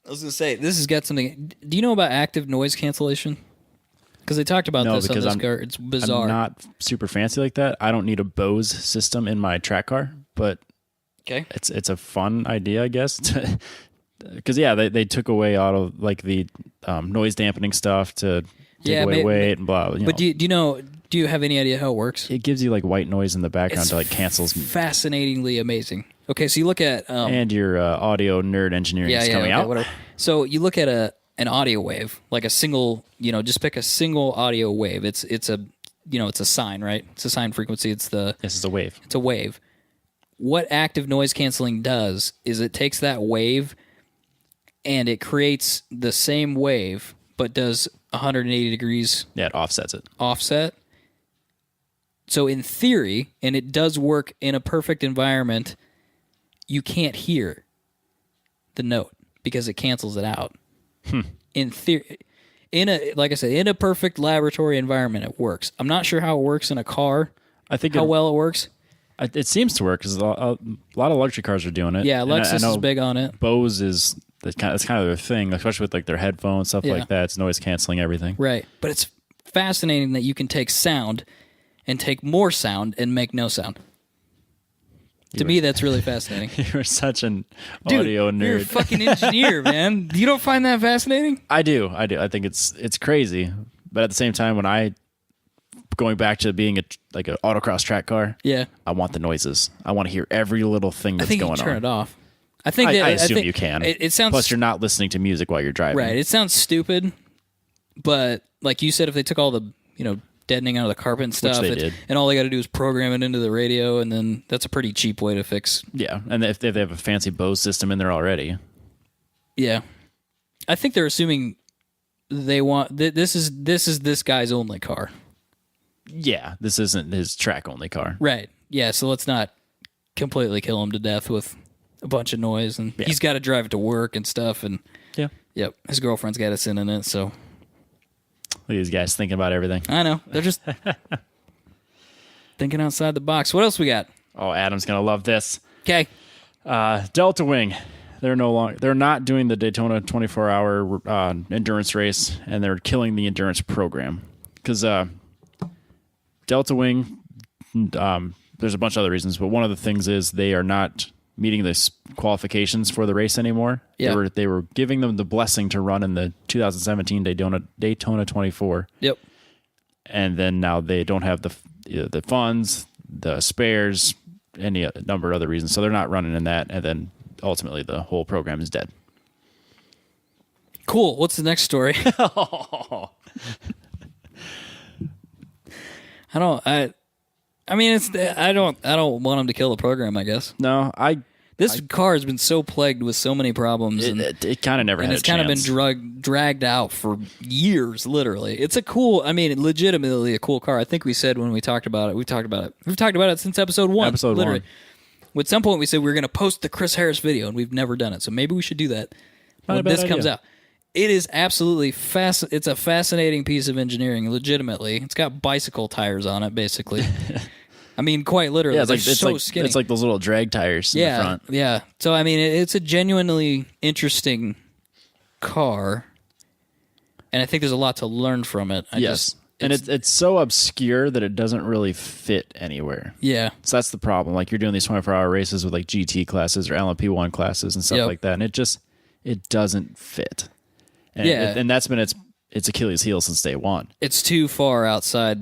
was going to say, this has got something. Do you know about active noise cancellation? Because they talked about this on this car. It's bizarre. I'm not super fancy like that. I don't need a Bose system in my track car, but it's a fun idea, I guess. Because they took away all of like the noise dampening stuff to take away weight and blah. But do you have any idea how it works? It gives you like white noise in the background to like cancels. Fascinatingly amazing. Okay, so you look at and your audio nerd engineering is coming out. Whatever. So you look at an audio wave, like a single, just pick a single audio wave. It's a sine, right? It's a sine frequency. This is a wave. It's a wave. What active noise canceling does is it takes that wave and it creates the same wave, but does 180 degrees. Yeah, it offsets it. Offset. So in theory, and it does work in a perfect environment, you can't hear the note because it cancels it out. In theory, like I said, in a perfect laboratory environment, it works. I'm not sure how it works in a car. I think how well it works. It seems to work because a lot of luxury cars are doing it. Yeah, Lexus is big on it. Bose it's kind of their thing, especially with like their headphones stuff like that. It's noise canceling everything. Right, but it's fascinating that you can take sound and take more sound and make no sound. To me, that's really fascinating. You're such an audio nerd. You're a fucking engineer, man. You don't find that fascinating? I do. I think it's crazy, but at the same time, when going back to being an autocross track car, I want the noises. I want to hear every little thing that's going on. I think you turn it off. I assume you can. It sounds. Plus, you're not listening to music while you're driving. Right. It sounds stupid, but like you said, if they took all the deadening out of the carpet and stuff, and all they got to do is program it into the radio, and then that's a pretty cheap way to fix. Yeah, and if they have a fancy Bose system in there already. Yeah, I think they're assuming they want this is this guy's only car. Yeah, this isn't his track only car. Right. Yeah, so let's not completely kill him to death with a bunch of noise, and he's got to drive it to work and stuff, and his girlfriend's got to sit in it, so. Look at these guys thinking about everything. I know. They're just thinking outside the box. What else we got? Oh, Adam's going to love this. Okay. Delta Wing. They're not doing the Daytona 24-hour endurance race, and they're killing the endurance program. Because Delta Wing, there's a bunch of other reasons, but one of the things is they are not meeting the qualifications for the race anymore. Yeah. They were giving them the blessing to run in the 2017 Daytona 24. Yep. And then now they don't have the funds, the spares, any number of other reasons. So they're not running in that. And then ultimately the whole program is dead. Cool. What's the next story? I don't want them to kill the program, I guess. No, This car has been so plagued with so many problems. It kind of never had a chance. And it's kind of been dragged out for years, literally. It's legitimately a cool car. I think we said when we talked about it, we've talked about it since episode 1. Literally. At some point we said we were going to post the Chris Harris video, and we've never done it. So maybe we should do that when this comes out. It is absolutely it's a fascinating piece of engineering, legitimately. It's got bicycle tires on it, basically. I mean, quite literally. Yeah, it's skinny. It's like those little drag tires in the front. Yeah. So, I mean, it's a genuinely interesting car, and I think there's a lot to learn from it. It's so obscure that it doesn't really fit anywhere. Yeah. So that's the problem. Like, you're doing these 24-hour races with like GT classes or LMP1 classes and stuff like that, and it doesn't fit. And and that's been its Achilles heel since day one. It's too far outside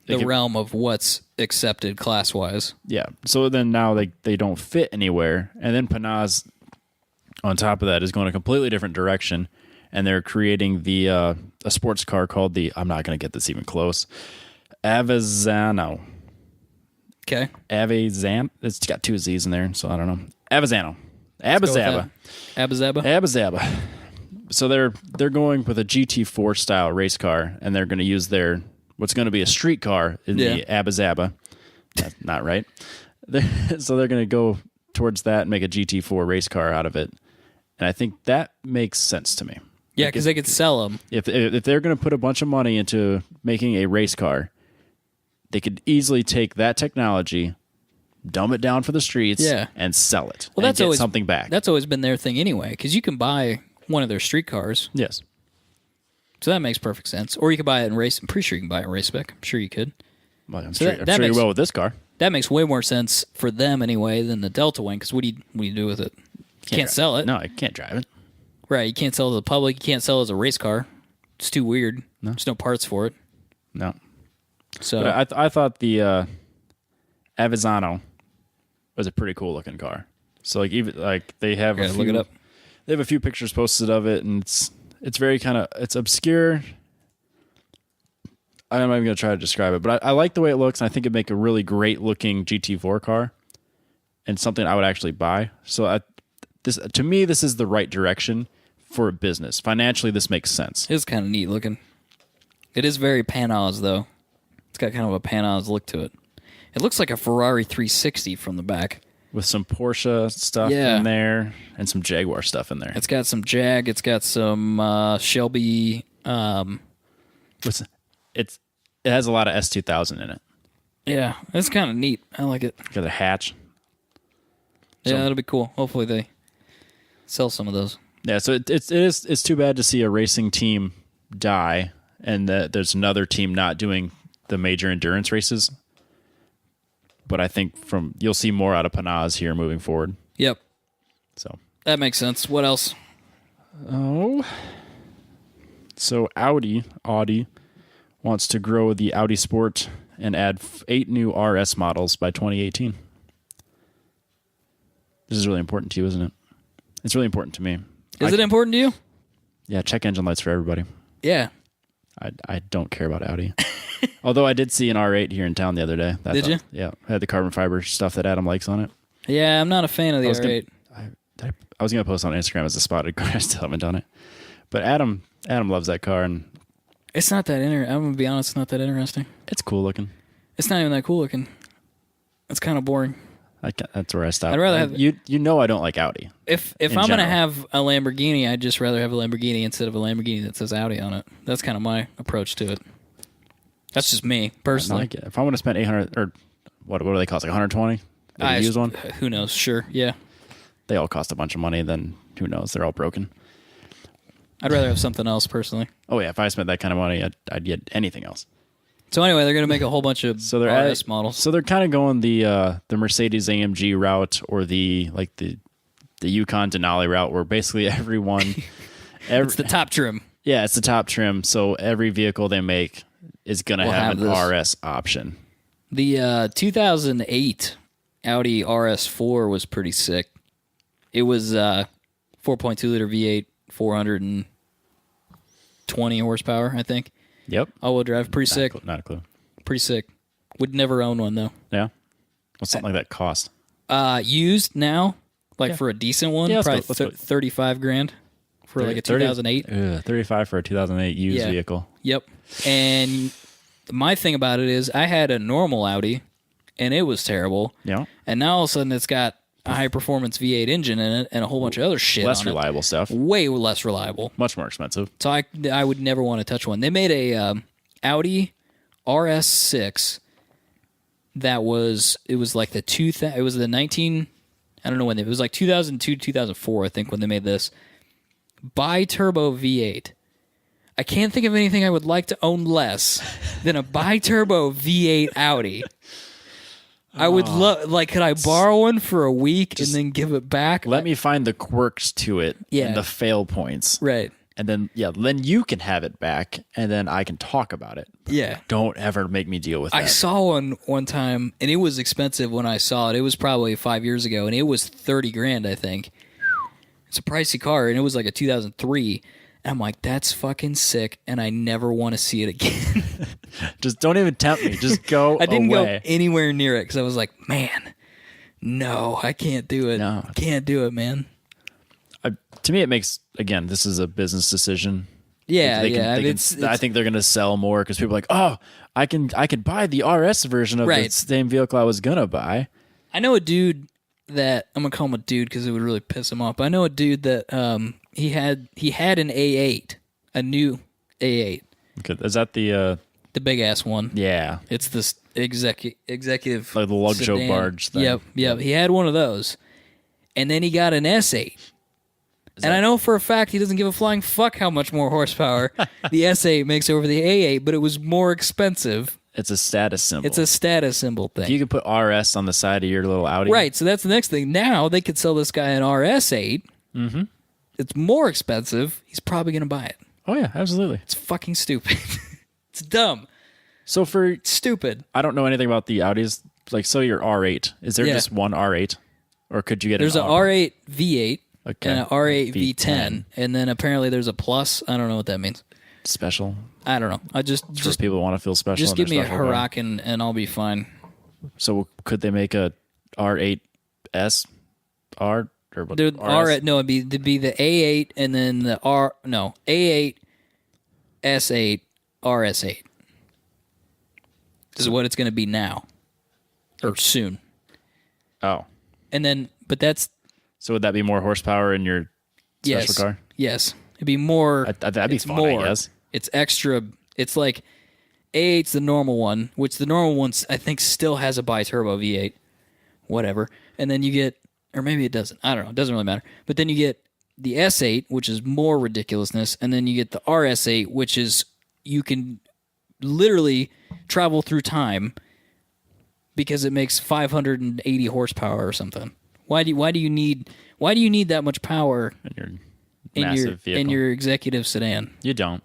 the realm of what's accepted class-wise. Yeah. So then now they don't fit anywhere. And then Panaz, on top of that, is going a completely different direction. And they're creating a sports car called I'm not going to get this even close, Avezzano. Okay. Avezzano. It's got 2 Z's in there, so I don't know. Avezzano. Abba-Zaba. Abba-Zaba. So they're going with a GT4 style race car, and they're going to use what's going to be a street car in the Abba-Zaba. That's not right. So they're going to go towards that and make a GT4 race car out of it. And I think that makes sense to me. Yeah, because they could sell them. If they're going to put a bunch of money into making a race car, they could easily take that technology, dumb it down for the streets, and sell it. Well, that's get always something back. That's always been their thing anyway, because you can buy one of their street cars. Yes. So that makes perfect sense. Or you could buy it in race. I'm pretty sure you can buy it in race spec. I'm sure you could. Well, I'm sure you will with this car. That makes way more sense for them anyway than the Delta Wing, because what do you do with it? You can't sell it. No, I can't drive it. Right, you can't sell it to the public. You can't sell it as a race car. It's too weird. No. There's no parts for it. No. So but I thought the Avezzano was a pretty cool looking car. So they have look it up. They have a few pictures posted of it, and it's very it's obscure. I'm not even going to try to describe it, but I like the way it looks, and I think it'd make a really great looking GT4 car, and something I would actually buy. So to me, this is the right direction for a business. Financially, this makes sense. It is kind of neat looking. It is very Pan-Oz, though. It's got kind of a Pan-Oz look to it. It looks like a Ferrari 360 from the back. With some Porsche stuff in there and some Jaguar stuff in there. It's got some Jag. It's got some Shelby. It has a lot of S2000 in it. Yeah, it's kind of neat. I like it. Got a hatch. Yeah, that'll be cool. Hopefully they sell some of those. Yeah, so it's too bad to see a racing team die and that there's another team not doing the major endurance races. But I think you'll see more out of Pan-Oz here moving forward. Yep. So that makes sense. What else? Oh, so Audi wants to grow the Audi Sport and add 8 new RS models by 2018. This is really important to you, isn't it? It's really important to me. Is it important to you? Yeah, check engine lights for everybody. Yeah. I don't care about Audi. Although I did see an R8 here in town the other day. Did you? Yeah. It had the carbon fiber stuff that Adam likes on it. Yeah, I'm not a fan of the R8. I was going to post on Instagram as a spotted car. I still haven't done it. But Adam loves that car, and it's not that I'm going to be honest, it's not that interesting. It's cool looking. It's not even that cool looking. It's kind of boring. That's where I stop. I'd rather have you know I don't like Audi. If I'm going to have a Lamborghini, I'd just rather have a Lamborghini instead of a Lamborghini that says Audi on it. That's kind of my approach to it. That's just me personally. Like if I want to spend 800 or what do they cost? Like 120? Use one? Who knows? Sure, yeah. They all cost a bunch of money. Then who knows? They're all broken. I'd rather have something else personally. Oh yeah, if I spent that kind of money, I'd get anything else. So anyway, they're going to make a whole bunch of RS models. So they're kind of going the Mercedes AMG route or the Yukon Denali route, where basically everyone, it's the top trim. Yeah, it's the top trim. So every vehicle they make is going to have an RS option. The 2008 Audi RS4 was pretty sick. It was 4.2 liter V8, 420 horsepower, I think. Yep. All-wheel drive, pretty sick. Not a clue. Pretty sick. Would never own one, though. Yeah? What's something like that cost? Used now, for a decent one, probably 35 grand for like a 2008. 35 for a 2008 used vehicle. Yep. And my thing about it is I had a normal Audi, and it was terrible. Yeah. And now all of a sudden it's got a high-performance V8 engine in it and a whole bunch of other shit Less reliable stuff. Way less reliable. Much more expensive. So I would never want to touch one. They made a Audi RS6 that was like it was the 19, I don't know when, it was like 2002, 2004, I think, when they made this. Bi-turbo V8. I can't think of anything I would like to own less than a bi-turbo V8 Audi. I would love, could I borrow one for a week and then give it back? Let me find the quirks to it and the fail points. Right. And then, then you can have it back, and then I can talk about it. Yeah. Don't ever make me deal with that. I saw one time, and it was expensive when I saw it. It was probably 5 years ago, and it was 30 grand, I think. It's a pricey car, and it was like a 2003. And I'm like, that's fucking sick, and I never want to see it again. Just don't even tempt me. Just go I didn't away. go anywhere near it because I was like, man, no, I can't do it. No. Can't do it, man. To me, it makes, again, this is a business decision. Yeah, I think they're going to sell more because people are like, oh, I can buy the RS version of the same vehicle I was going to buy. I know a dude that I'm gonna call him a dude because it would really piss him off. But I know a dude that he had an A8, a new A8, Okay, is that the big ass one. yeah, It's this executive like the luxury sedan. barge thing? Yep. He had one of those, and then he got an S8. And I know for a fact he doesn't give a flying fuck how much more horsepower the S8 makes over the A8, but it was more expensive. It's a status symbol. It's a status symbol thing. If you could put RS on the side of your little Audi. Right, so that's the next thing. Now they could sell this guy an RS8. Mm-hmm. It's more expensive. He's probably going to buy it. Oh, yeah, absolutely. It's fucking stupid. It's dumb. So It's stupid. I don't know anything about the Audis. Like, so your R8. Is there Yeah. just one R8? Or could you get There's an R8 V8 Okay. and an R8 V10. V10. And then apparently there's a Plus. I don't know what that means. special? I don't know. I just For people who want to feel special. just in give their me a special car. Huracan and I'll be fine. So could they make a R8S R or what? Dude, RS? it'd be the A8 and then the A8 S8 RS8. This is what it's going to be now or soon. Oh, And then but that's so would that be more horsepower in your special car? Yes. It'd be more. That'd be it's fun, more. I guess. It's extra. It's like A8's the normal one, which the normal one I think still has a bi-turbo V8. Whatever. And then you get, or maybe it doesn't. I don't know. It doesn't really matter. But then you get the S8, which is more ridiculousness. And then you get the RS8, which is you can literally travel through time because it makes 580 horsepower or something. Why do you need that much power In your massive vehicle. in your executive sedan? You don't.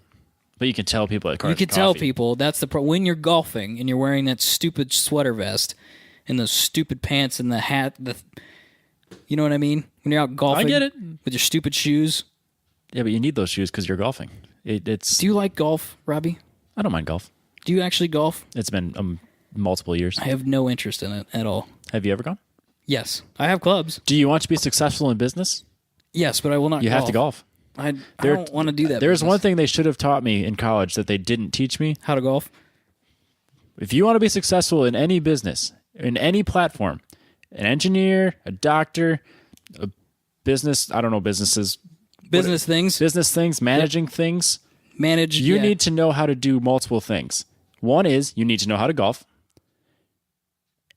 But you can tell people at You can tell people that's the when you're golfing and you're wearing that stupid sweater vest and those stupid pants and the hat. You know what I mean? When you're out golfing, I get it. with your stupid shoes. Yeah, but you need those shoes because you're golfing. It's. Do you like golf, Robbie? I don't mind golf. Do you actually golf? It's been multiple years. I have no interest in it at all. Have you ever gone? Yes, I have clubs. Do you want to be successful in business? Yes, but I will not. You have to golf. I don't want to do that. There's business. one thing they should have taught me in college that they didn't teach me. How to golf? If you want to be successful in any business, in any platform, an engineer, a doctor, a business, I don't know, business things, managing things, Manage. you need to know how to do multiple things. One is you need to know how to golf.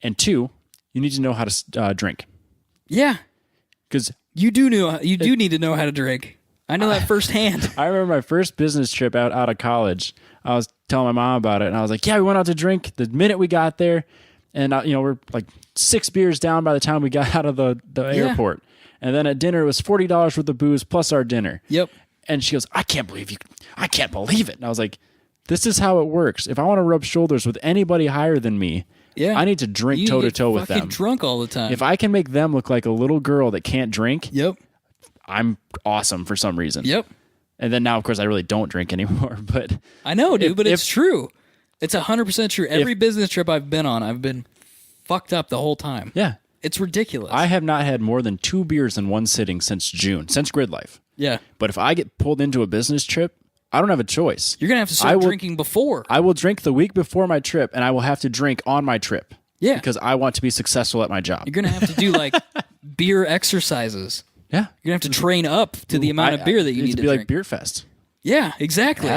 And two, you need to know how to drink. Yeah, Because you do need to know how to drink. I know that firsthand. I remember my first business trip out of college. I was telling my mom about it, and I was like, yeah, we went out to drink the minute we got there. And, we're like 6 beers down by the time we got out of the airport. And then at dinner, it was $40 worth of booze plus our dinner. Yep. And she goes, I can't believe it. And I was like, this is how it works. If I want to rub shoulders with anybody higher than me, Yeah. I need to drink toe to toe with fucking them. drunk all the time. If I can make them look like a little girl that can't drink, Yep. I'm awesome for some reason. Yep. And then now, of course, I really don't drink anymore. But I know, dude, but it's if- true. It's 100% true. Every business trip I've been on, I've been fucked up the whole time. yeah, It's ridiculous. I have not had more than 2 beers in one sitting since June, since Grid Life. yeah. But if I get pulled into a business trip, I don't have a choice. You're going to have to start drinking before. I will drink the week before my trip, and I will have to drink on my trip. Yeah. Because I want to be successful at my job. You're going to have to do like beer exercises. Yeah. You're going to have to train up to the amount of beer that you need to be like drink. Beer Fest. Yeah, exactly.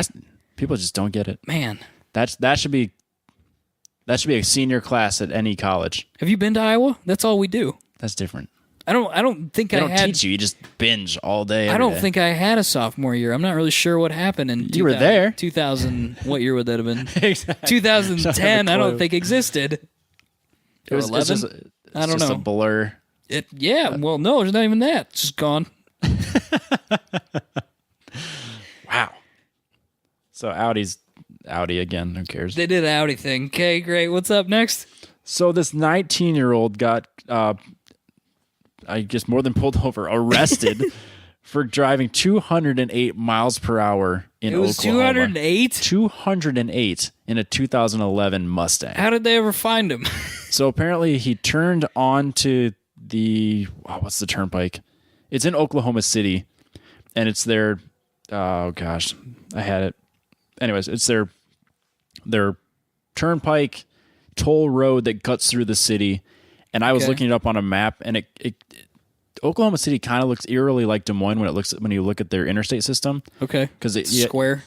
People just don't get it. Man. That should be a senior class at any college. Have you been to Iowa? That's all we do. That's different. I don't think They I don't had teach you. You just binge all day. I don't think I had a sophomore year. I'm not really sure what happened in You were there. 2000. What year would that have been? Exactly. 2010. I don't clue. think existed. It was 11? just, I don't just know. a blur. Well, no, it's not even that. It's just gone. Wow. So Audi again. Who cares? They did an Audi thing. Okay, great. What's up next? So this 19-year-old got, I guess, more than pulled over, arrested for driving 208 miles per hour in It was Oklahoma. 208. 208 in a 2011 Mustang. How did they ever find him? So apparently he turned onto the what's the turnpike? It's in Oklahoma City, and it's their oh gosh, I had it. Anyways, it's their turnpike toll road that cuts through the city, And I was Okay. looking it up on a map, and Oklahoma City kind of looks eerily like Des Moines when you look at their interstate system. Okay. Because Square.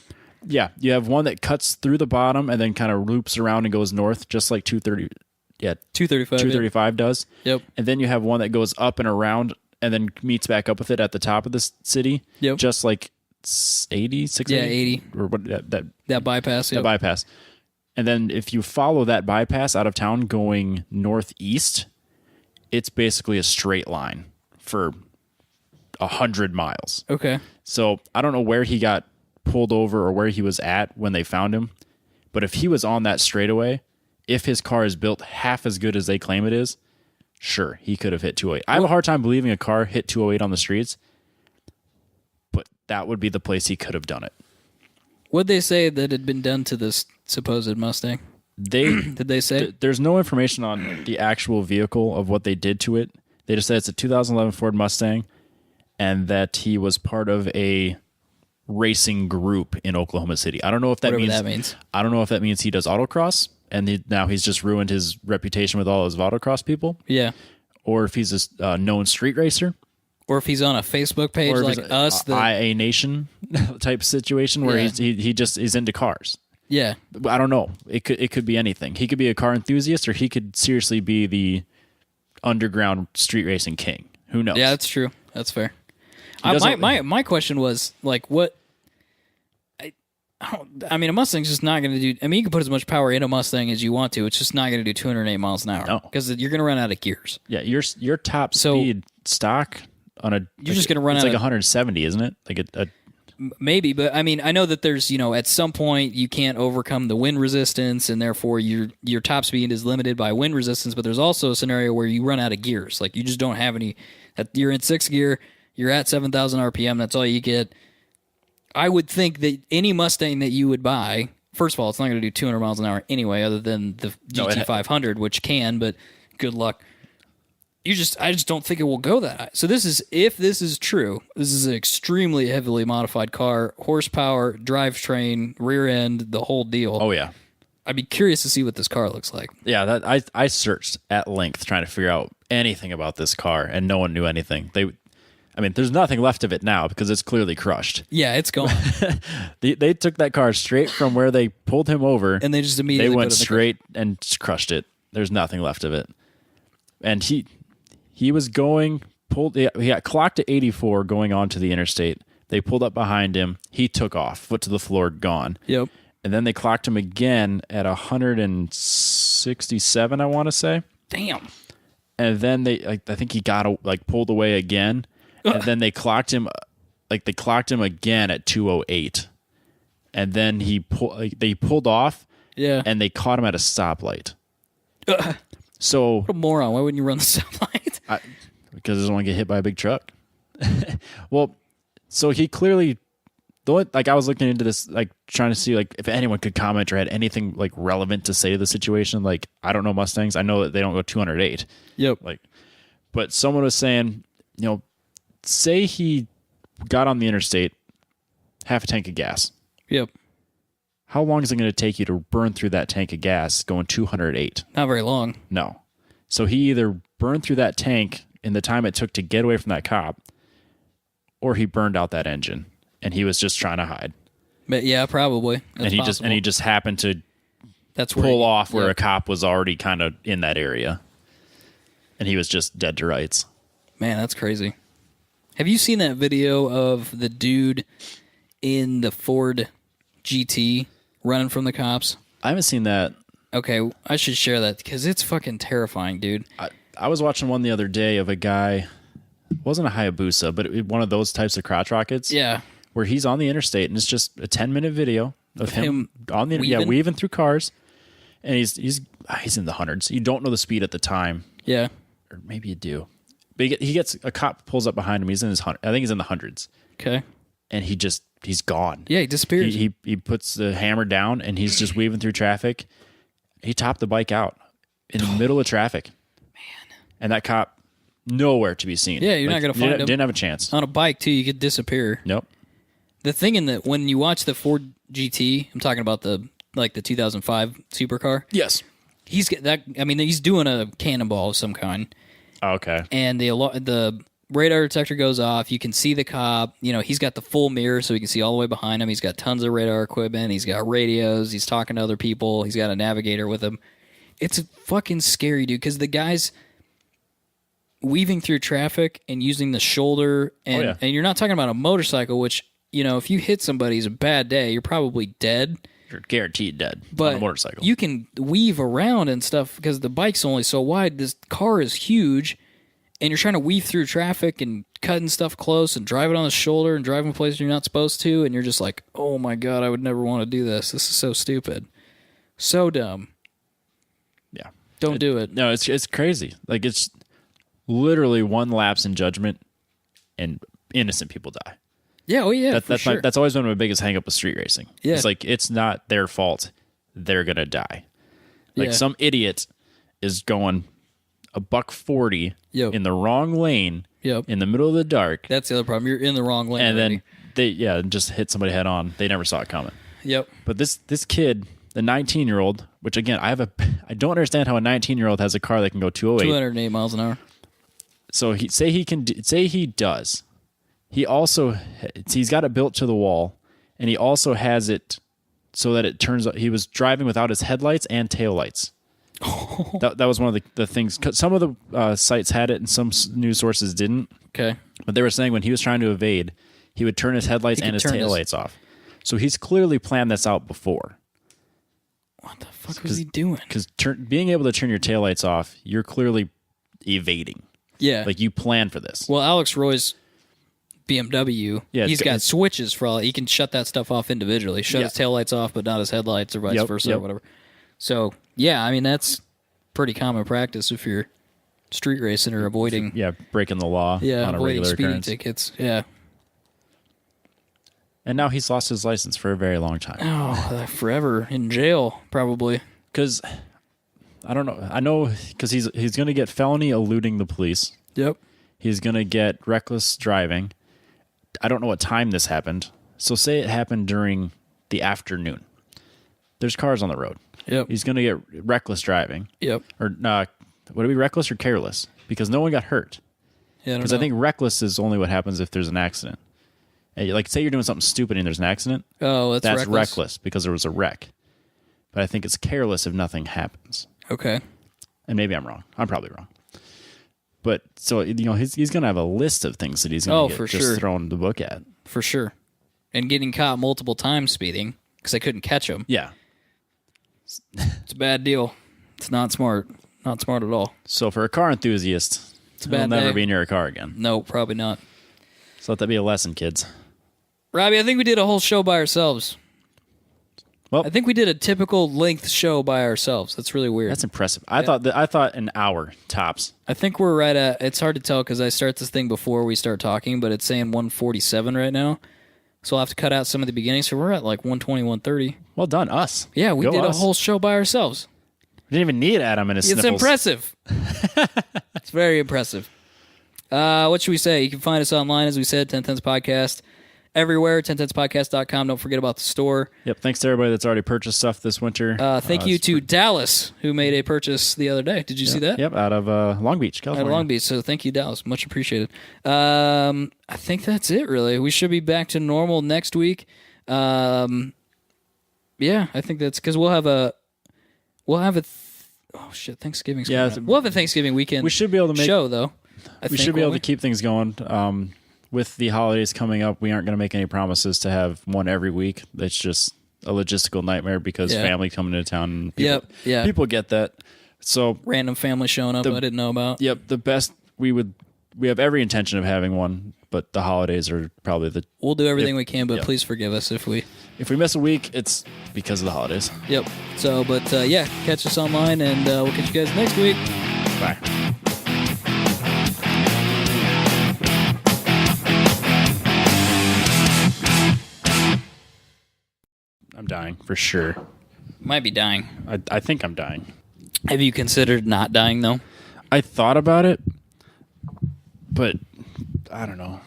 Yeah, you have one that cuts through the bottom and then kind of loops around and goes north, just like 235. 235 does. Yep. And then you have one that goes up and around and then meets back up with it at the top of the city. Yep. Just like 80, 680? Yeah, 80. Or what That bypass. that Yep. bypass. And then if you follow that bypass out of town going northeast, it's basically a straight line for 100 miles. Okay. So I don't know where he got pulled over or where he was at when they found him. But if he was on that straightaway, if his car is built half as good as they claim it is, sure, he could have hit 208. I have a hard time believing a car hit 208 on the streets, but that would be the place he could have done it. What'd they say that had been done to this supposed Mustang? Did they say? There's no information on the actual vehicle of what they did to it. They just said it's a 2011 Ford Mustang and that he was part of a racing group in Oklahoma City. I don't know if that means. I don't know if that means he does autocross and now he's just ruined his reputation with all his autocross people. Yeah. Or if he's a known street racer. Or if he's on a Facebook page Or if like it's us. IA Nation type situation where Yeah. he just is into cars. Yeah. I don't know. It could be anything. He could be a car enthusiast, or he could seriously be the underground street racing king. Who knows? Yeah, that's true. That's fair. doesn't- My question was like, what? I mean, a Mustang's just not going to do. I mean, you can put as much power in a Mustang as you want to. It's just not going to do 208 miles an hour. No. Because you're going to run out of gears. Yeah, your top So- speed stock on a You're just gonna run it's out like of- 170, isn't it? Like a Maybe, but I mean, I know that there's, at some point you can't overcome the wind resistance, and therefore your top speed is limited by wind resistance. But there's also a scenario where you run out of gears, like you just don't have any. You're in 6th gear, you're at 7,000 RPM. That's all you get. I would think that any Mustang that you would buy, first of all, it's not going to do 200 miles an hour anyway, other than the GT500, which can. But good luck. I just don't think it will go that high. So if this is true, this is an extremely heavily modified car, horsepower, drivetrain, rear end, the whole deal. Oh yeah. I'd be curious to see what this car looks like. Yeah, that I searched at length trying to figure out anything about this car, and no one knew anything. There's nothing left of it now because it's clearly crushed. Yeah, it's gone. They took that car straight from where they pulled him over, And they just immediately they went put it in the straight and just crushed it. There's nothing left of it. And he was he got clocked at 84 going onto the interstate. They pulled up behind him. He took off, foot to the floor, gone. Yep. And then they clocked him again at 167, I want to say. Damn. And then I think he got pulled away again. And then they clocked him again at 208. And then they pulled off. Yeah. And they caught him at a stoplight. So What a moron. Why wouldn't you run the stoplight? because he doesn't want to get hit by a big truck. Well, so he clearly, I was looking into this, trying to see if anyone could comment or had anything relevant to say to the situation. I don't know Mustangs. I know that they don't go 208. Yep. But someone was saying, say he got on the interstate, half a tank of gas. Yep. How long is it going to take you to burn through that tank of gas going 208? Not very long. No. So he either burned through that tank in the time it took to get away from that cop, or he burned out that engine and he was just trying to hide. But yeah, probably. That's possible. he just happened to That's where pull off where yeah. a cop was already kind of in that area, and he was just dead to rights. Man, that's crazy. Have you seen that video of the dude in the Ford GT running from the cops? I haven't seen that. Okay, I should share that because it's fucking terrifying, dude. I was watching one the other day of a guy. It wasn't a Hayabusa, but one of those types of crotch rockets. Yeah. Where he's on the interstate and it's just a 10-minute video of him on the weaving through cars, and he's in the hundreds. You don't know the speed at the time, Yeah. or maybe you do. But he gets a cop pulls up behind him. He's in I think he's in the hundreds, Okay. and he's gone. Yeah, he disappears. He puts the hammer down and he's just weaving through traffic. He topped the bike out in the middle of traffic. Man. And that cop, nowhere to be seen. Yeah, you're not going to find him. Didn't have a chance. On a bike, too, you could disappear. Nope. The thing when you watch the Ford GT, I'm talking about the 2005 supercar. Yes. he's that. I mean, he's doing a cannonball of some kind, Oh, okay. and the radar detector goes off. You can see the cop. He's got the full mirror, so he can see all the way behind him. He's got tons of radar equipment. He's got radios. He's talking to other people. He's got a navigator with him. It's fucking scary, dude, because the guy's weaving through traffic and using the shoulder, and you're not talking about a motorcycle, which, if you hit somebody, it's a bad day. You're probably dead. You're guaranteed dead But on a motorcycle. you can weave around and stuff because the bike's only so wide. This car is huge, and you're trying to weave through traffic and cutting stuff close and driving on the shoulder and driving places you're not supposed to, and you're just like, oh my God, I would never want to do this. This is so stupid. So dumb. Yeah. Don't do it. No, it's crazy. Like, it's literally one lapse in judgment and innocent people die. Yeah, oh yeah, That's always been my biggest hang up with street racing. Yeah. It's like, it's not their fault. They're going to die. Like, some idiot is going $140 in the wrong lane in the middle of the dark. That's the other problem. You're in the wrong lane. And already. then they just hit somebody head on. They never saw it coming. Yep. But this kid, the 19-year-old, which again, I don't understand how a 19-year-old has a car that can go 208. 208 miles an hour. So he does. He's got it built to the wall, and he also has it so that it turns out he was driving without his headlights and taillights. That was one of the things. Some of the sites had it and some news sources didn't. Okay. But they were saying when he was trying to evade, he would turn his headlights and his taillights off. So he's clearly planned this out before. What the fuck was he doing? Because being able to turn your taillights off, you're clearly evading. Yeah. Like, you plan for this. Well, Alex Roy's BMW, he's got switches for all. He can shut that stuff off individually. Shut his taillights off, but not his headlights, or vice versa, or whatever. So, yeah, I mean, that's pretty common practice if you're street racing or avoiding. Yeah, breaking the law on a avoiding regular speeding occurrence. tickets. Yeah. And now he's lost his license for a very long time. Oh, forever in jail, probably. Because, I don't know. I know because he's going to get felony eluding the police. Yep. He's going to get reckless driving. I don't know what time this happened. So say it happened during the afternoon. There's cars on the road. Yep. He's going to get reckless driving. Yep. Or would it be reckless or careless? Because no one got hurt. Yeah, because I think reckless is only what happens if there's an accident. Like, say you're doing something stupid and there's an accident. Oh, that's reckless because there was a wreck. But I think it's careless if nothing happens. Okay. And maybe I'm wrong. I'm probably wrong. But so he's going to have a list of things that he's going to get thrown the book at. For sure. And getting caught multiple times speeding because they couldn't catch him. Yeah. It's a bad deal. It's not smart. Not smart at all. So for a car enthusiast, he'll never be near a car again. No, probably not. So let that be a lesson, kids. Robbie, I think we did a whole show by ourselves. Well, I think we did a typical length show by ourselves. That's really weird. That's impressive. I thought an hour tops. I think we're right at. It's hard to tell because I start this thing before we start talking, but it's saying 147 right now. So I'll have to cut out some of the beginning. So we're at like 120, 130. Well done, us. Yeah, we did a whole show by ourselves. We didn't even need Adam and his sniffles. It's impressive. It's very impressive. What should we say? You can find us online, as we said, 10 Tenths Podcast. Everywhere, 10tenthspodcast.com. Don't forget about the store. Yep. Thanks to everybody that's already purchased stuff this winter. Thank you to Dallas, who made a purchase the other day. Did you see that? Yep, out of Long Beach, California. Out of Long Beach. So thank you, Dallas. Much appreciated. I think that's it, really. We should be back to normal next week. Yeah, I think that's because we'll have a Thanksgiving's coming up. We'll have a Thanksgiving weekend. We should be able to make show though. We should be able to keep things going. With the holidays coming up, we aren't going to make any promises to have one every week. It's just a logistical nightmare because family coming into town. And people get that. So random family showing up I didn't know about. Yep, the best we have every intention of having one, but the holidays are probably We'll do everything we can, but please forgive us if we miss a week. It's because of the holidays. Yep. So, but catch us online, and we'll catch you guys next week. Bye. I'm dying for sure. Might be dying. I think I'm dying. Have you considered not dying though? I thought about it, but I don't know.